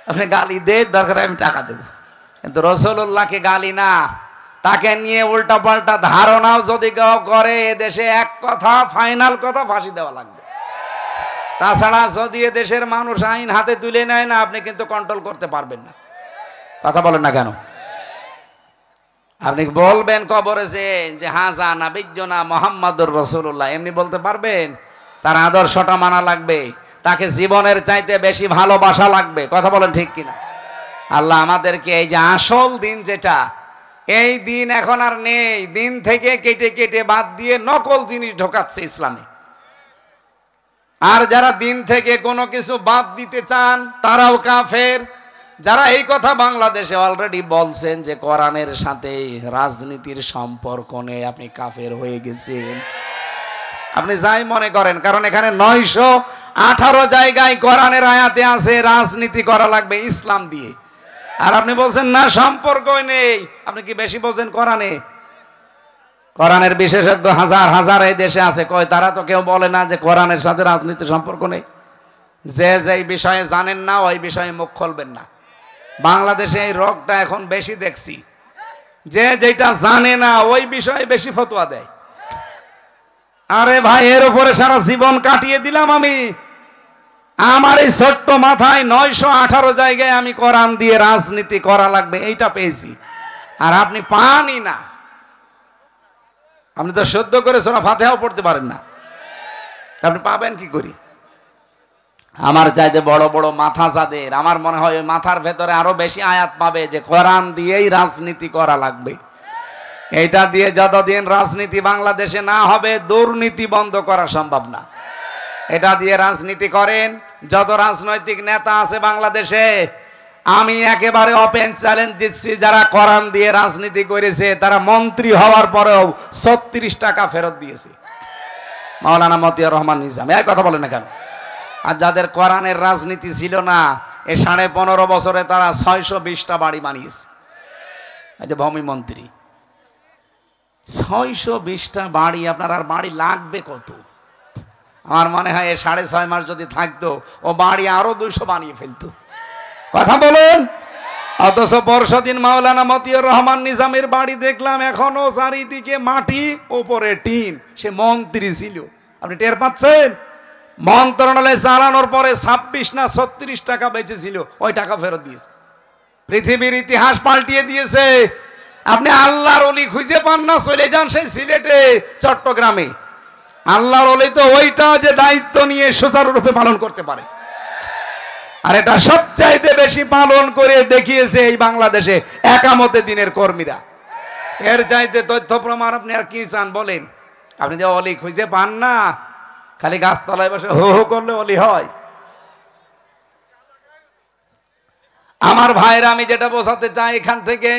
আপনি গালি দেন, দরকার আমি টাকা দেবো, কিন্তু রাসূলুল্লাহকে গালি না। তাকে নিয়ে উল্টা পাল্টা ধারণাও যদি কেউ করে, দেশে এক কথা, ফাইনাল কথা, ফাঁসি দেওয়া লাগবে। তাছাড়া যদি দেশের মানুষ আইন হাতে তুলে নেয় না, আপনি কিন্তু কন্ট্রোল করতে পারবেন না। কথা বলেন না কেন? আপনি বলবেন কবরে যে হাজা নাবিয়ুনা মুহাম্মাদুর রাসূলুল্লাহ, এমনি বলতে পারবেন? তার আদর্শটা মানা লাগবে, তাকে জীবনের চাইতে বেশি ভালোবাসা লাগবে। কথা বলেন ঠিক কিনা? আল্লাহ আমাদেরকে এই যে আসল দিন যেটা, এই দিন এখন আর নেই, দিন থেকে কেটে কেটে বাদ দিয়ে নকল জিনিস ঢোকাচ্ছে ইসলামে। আর যারা দিন থেকে কোনো কিছু বাদ দিতে চান তারাও কাফের। যারা এই কথা বাংলাদেশে অলরেডি বলছেন যে কোরআনের সাথে রাজনীতির সম্পর্ক নেই, আপনি কাফের হয়ে গেছেন। আপনি যাই মনে করেন, কারণ এখানে 918 জায়গায় কোরআনের আয়াতে আছে রাজনীতি করা লাগবে ইসলাম দিয়ে। আর আপনি বলছেন না সম্পর্কই নেই। আপনি কি বেশি বোঝেন কোরআনে? কোরআনের বিশেষজ্ঞ হাজার হাজার এই দেশে আছে, কয় তারা তো কেউ বলে না যে কোরআনের সাথে রাজনীতির সম্পর্ক নেই। যে যেই বিষয়ে জানেন না ওই বিষয়ে মুখ খুলবেন না। বাংলাদেশে এই রোগটা এখন বেশি দেখছি, যে যেটা জানে না ওই বিষয়ে বেশি ফতোয়া দেয়। আরে ভাই, এর উপরে সারা জীবন কাটিয়ে দিলাম আমি। আমার এই ছোট্ট মাথায় 918 জায়গায় আমি কোরআন দিয়ে রাজনীতি করা লাগবে এইটা পেয়েছি, আর আপনি পানই না। আপনি তো সদ্য করে সূরা ফাতিহাও পড়তে পারেন না, আপনি পাবেন কি করি? আমার চাইতে বড় বড় মাথা যাদের, আমার মনে হয় ওই মাথার ভেতরে আরো বেশি আয়াত পাবে যে কোরআন দিয়েই রাজনীতি করা লাগবে। এইটা দিয়ে যতদিন রাজনীতি বাংলাদেশে না হবে দুর্নীতি বন্ধ করা সম্ভব না। এটা দিয়ে রাজনীতি করেন যত রাজনৈতিক নেতা আছে বাংলাদেশে, আমি একেবারে ওপেন চ্যালেঞ্জ দিচ্ছি, যারা কোরআন দিয়ে রাজনীতি করেছে তারা মন্ত্রী হওয়ার পরেও 36 টাকা ফেরত দিয়েছে। মাওলানা মতিয়ার রহমান নিজাম এই কথা বলেন না কেন? আর যাদের কোরআনের রাজনীতি ছিল না, এই 15.5 বছরে তারা 620টা বাড়ি বানিয়েছে। এই যে ভূমি মন্ত্রী, 620টা বাড়ি। আপনার আর বাড়ি লাগবে কত? আমার মনে হয় 6.5 মাস যদি থাকতো ও বাড়ি আরো 200 বানিয়ে ফেলতো। কথা বলুন। অথচ পরশুদিন মাওলানা মতিয়ার রহমান নিজামের বাড়ি দেখলাম এখনো চারিদিকে মাটি, ওপরে টিন। সে মন্ত্রী ছিল, আপনি টের পাচ্ছেন? মন্ত্রণালয় চালানোর পরে 26 না 36 টাকা বেঁচেছিল, ওই টাকা ফেরত দিয়েছে। পৃথিবীর ইতিহাস পাল্টিয়ে দিয়েছে। আপনি আল্লাহর ওলি খুঁজে পান না, চলে যান সেই সিলেটে, চট্টগ্রামে। আল্লাহর ওলি তো ওইটা যে দায়িত্ব নিয়ে সুচারুরূপে পালন করতে পারে, আর এটা সবচাইতে বেশি পালন করে দেখিয়েছে এই বাংলাদেশে একামতে দিনের কর্মীরা। এর চাইতে তথ্য প্রমাণ আপনি আর কি চান বলেন? আপনি যে ওলি খুঁজে পান না, খালি গাছতলায় বসে হো হো করলে ওলি হয়? আমার ভাইরা, আমি যেটা বোঝাতে চাই, এখান থেকে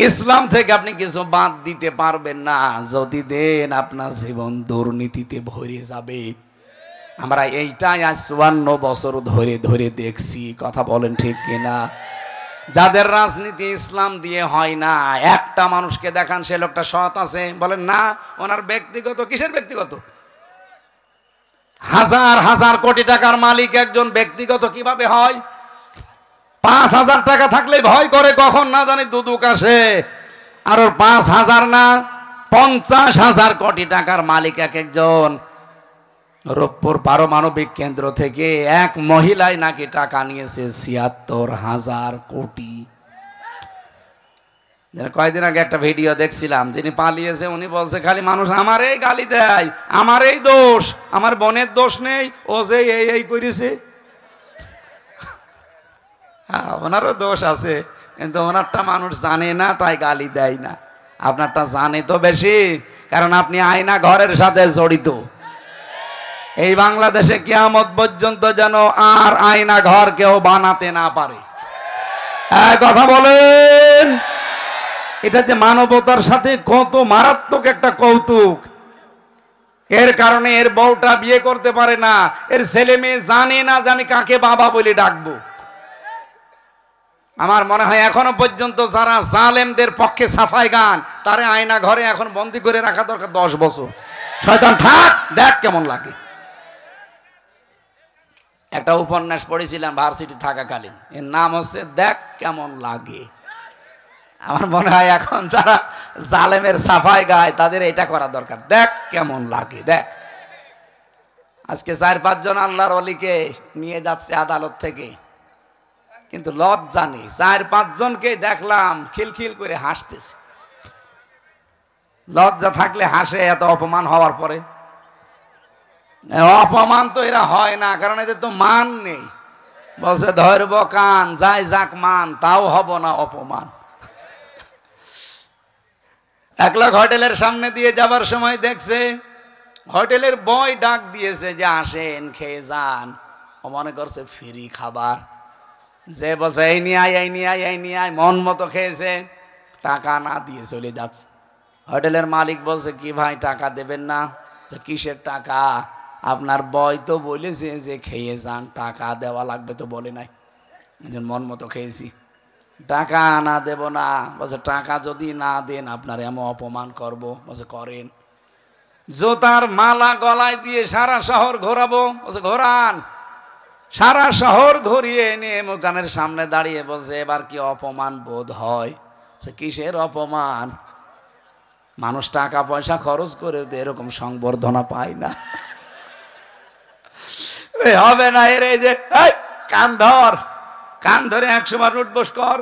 ইসলাম থেকে আপনি কিছু বাদ দিতে পারবেন না। যদি দেন আপনার জীবন দুর্নীতিতে ভরে যাবে। আমরা এইটাই আজ 54 বছর ধরে ধরে দেখছি। কথা বলেন ঠিক কিনা? যাদের রাজনীতি ইসলাম দিয়ে হয় না, একটা মানুষকে দেখান সে লোকটা সৎ আছে, বলেন না ওনার ব্যক্তিগত। কিসের ব্যক্তিগত? হাজার হাজার কোটি টাকার মালিক একজন ব্যক্তিগত কিভাবে হয়? 5,000 টাকা থাকলে ভয় করে কখন না জানি দুদুক আসে। আর 5,000 না 50,000 কোটি টাকার মালিক এক একজন। রূপপুর পারমাণবিক কেন্দ্র থেকে এক মহিলাই নাকি টাকা নিয়েছে 76,000 কোটি। কয়েকদিন আগে একটা ভিডিও দেখছিলাম, যিনি পালিয়েছে উনি বলছে খালি মানুষ আমারই গালি দেয়, আমারই দোষ, আমার বোনের দোষ নেই, ও যে এই করেছে। হ্যাঁ, ওনারও দোষ আছে, কিন্তু ওনারটা মানুষ জানে না তাই গালি দেয় না। আপনারটা জানে তো বেশি, কারণ আপনি আয়না ঘরের সাথে জড়িত। এই বাংলাদেশে কিয়ামত পর্যন্ত যেন আর আয়না ঘর কেউ বানাতে না পারে। কথা বলেন। এটা যে মানবতার সাথে কত মারাত্মক একটা কৌতুক। এর কারণে এর বউটা বিয়ে করতে পারে না, এর ছেলে মেয়ে জানে না যে আমি কাকে বাবা বলে ডাকবো। আমার মনে হয় এখনো পর্যন্ত যারা জালেমদের পক্ষে সাফাই গান, তারে আয়না ঘরে এখন বন্দি করে রাখা দরকার 10 বছর। শয়তান থাক, দেখ কেমন লাগে। একটা উপন্যাস পড়েছিলাম ভার্সিটি থাকাকালীন, এর নাম হচ্ছে দেখ কেমন লাগে। আমার মনে হয় এখন যারা জালেমের সাফাই গায় তাদের এটা করা দরকার, দেখ কেমন লাগে। দেখ, আজকে 4-5 জন আল্লাহর ওলিকে নিয়ে যাচ্ছে আদালত থেকে, কিন্তু লজ্জা নেই। 4-5 জনকে দেখলাম খিলখিল করে হাসতেছে। লজ্জা থাকলে হাসে এত অপমান হওয়ার পরে? অপমান তো এরা হয় না, কারণ এদের তো মান নেই। বলছে ধরব কান, যাই যাক মান, তাও হব না অপমান। 1 লাখ হোটেলের সামনে দিয়ে যাবার সময় দেখছে হোটেলের বয় ডাক দিয়েছে যে আসেন খেয়ে যান। ও মনে করছে ফ্রি খাবার। যে বলছে এই নিয়ে আয়, এই নিয়ে আয়, এই নিয়ে আয়, মন মতো খেয়েছে, টাকা না দিয়ে চলে যাচ্ছে। হোটেলের মালিক বলছে কি ভাই টাকা দেবেন না? কিসের টাকা? আপনার বয় তো বলেছে যে খেয়ে যান, টাকা দেওয়া লাগবে তো বলে নাই, মন মতো খেয়েছি, টাকা না দেব না। বলছে টাকা যদি না দেন আপনার এমন অপমান করব। বলছে করেন। জুতার মালা গলায় দিয়ে সারা শহর ঘোরাবো। বলছে ঘোরান। সারা শহর ঘুরিয়ে এনে মুকানের সামনে দাঁড়িয়ে বলছে এবার কি অপমান বোধ হয়? সে কিসের অপমান? মানুষ টাকা পয়সা খরচ করে এরকম সংবর্ধনা পায় না। হবে না এর, এই যে কান ধর, কান ধরে 100 বার উঠবস কর,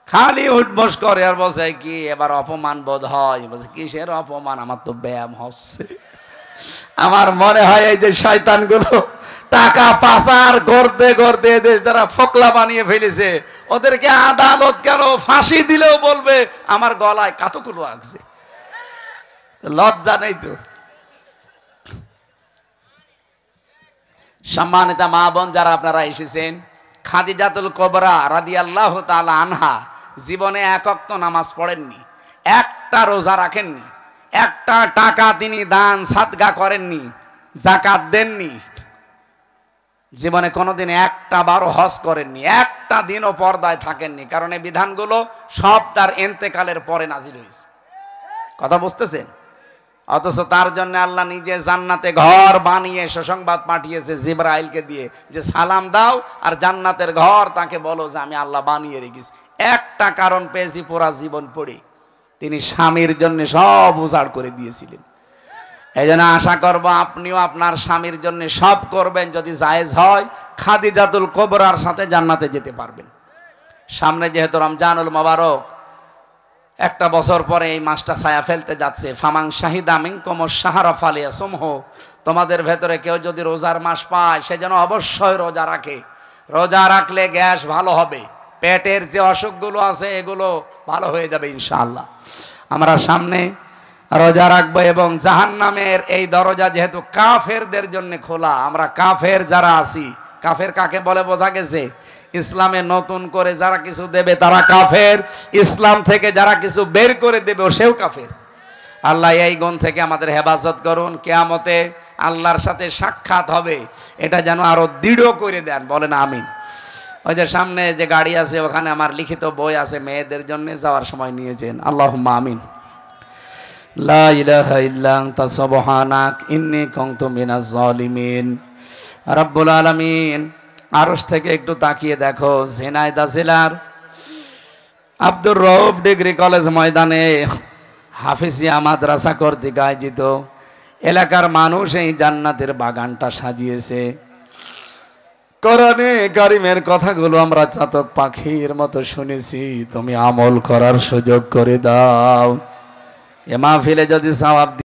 খালি উঠবস করে। আর বলছে কি এবার অপমান বোধ হয়? বলছে কিসের অপমান? আমার তো ব্যায়াম হচ্ছে। আমার মনে হয় এই যে শয়তানগুলো টাকা পাচার করতে করতে দেশ যারা ফোকলা বানিয়ে ফেলেছে, ওদেরকে আদালত কেন ফাঁসি দিলেও বলবে আমার গলায় কাতকুলো আছে। লজ্জা নেই তো? সম্মানিতা মা বোন যারা আপনারা এসেছেন, খাদিজাতুল কুবরা রাদিয়াল্লাহু তাআলা আনহা জীবনে এক ওয়াক্ত নামাজ পড়েননি, একটা রোজা রাখেননি, একটা টাকা তিনি দান সাদকা করেননি, যাকাত দেননি, জীবনে কোনোদিন একটা বারও হজ করেননি, একটা দিনও পর্দায় থাকেননি। কারণ এই বিধানগুলো সব তার ইন্তেকালের পরে নাজিল হয়েছে। কথা বুঝতেছেন? অথচ তার জন্য আল্লাহ নিজে জান্নাতে ঘর বানিয়ে সুসংবাদ পাঠিয়েছে জিবরাইলকে দিয়ে যে সালাম দাও আর জান্নাতের ঘর তাকে বলো যে আমি আল্লাহ বানিয়ে রেখেছি। একটা কারণ পেয়েছি পুরা জীবন পড়ে, তিনি স্বামীর জন্য সব উজাড় করে দিয়েছিলেন। এই জন্য আশা করব আপনিও আপনার স্বামীর জন্য সব করবেন, যদি জায়েজ হয় খাদিজাতুল কুবরার সাথে জান্নাতে যেতে পারবেন। সামনে যেহেতু রমজানুল মোবারক, একটা বছর পরে এই মাসটা ছায়া ফেলতে যাচ্ছে। ফামাং শাহিদা মিনকুম শাহরা ফালিয়াসুমহু, তোমাদের ভেতরে কেউ যদি রোজার মাস পায় সে যেন অবশ্যই রোজা রাখে। রোজা রাখলে গ্যাস ভালো হবে, পেটের যে অসুখগুলো আছে এগুলো ভালো হয়ে যাবে ইনশাআল্লাহ। আমরা সামনে রোজা রাখবো এবং জাহান্নামের এই দরজা যেহেতু কাফেরদের জন্য খোলা, আমরা কাফের যারা আছি, কাফের কাকে বলে বোঝা গেছে? ইসলামে নতুন করে যারা কিছু দেবে তারা কাফের, ইসলাম থেকে যারা কিছু বের করে দেবে সেও কাফের। আল্লাহ এই গুণ থেকে আমাদের হেফাজত করুন। কিয়ামতে আল্লাহর সাথে সাক্ষাৎ হবে, এটা যেন আরো দৃঢ় করে দেন। বলেন আমিন। ওই যে সামনে যে গাড়ি আছে ওখানে আমার লিখিত বই আছে, মেয়েদের জন্য যাওয়ার সময় নিয়েছেন। আল্লাহুম্মা আমিন। লা ইলাহা ইল্লা আনতা সুবহানাক ইন্নী কুনতু মিনাজ জালিমিন। রব্বুল আলামিন, আরশ থেকে একটু তাকিয়ে দেখো, ঝিনাইদহ জেলার আব্দুর রউফ ডিগ্রি কলেজ ময়দানে হাফিজিয়া মাদ্রাসা কর্তৃক আয়োজিত এলাকার মানুষ এই জান্নাতের বাগানটা সাজিয়েছে। কোরআনে কারিমের কথাগুলো আমরা চাতক পাখির মতো শুনেছি, তুমি আমল করার সুযোগ করে দাও। এ মাহফিলে যদি সওয়াব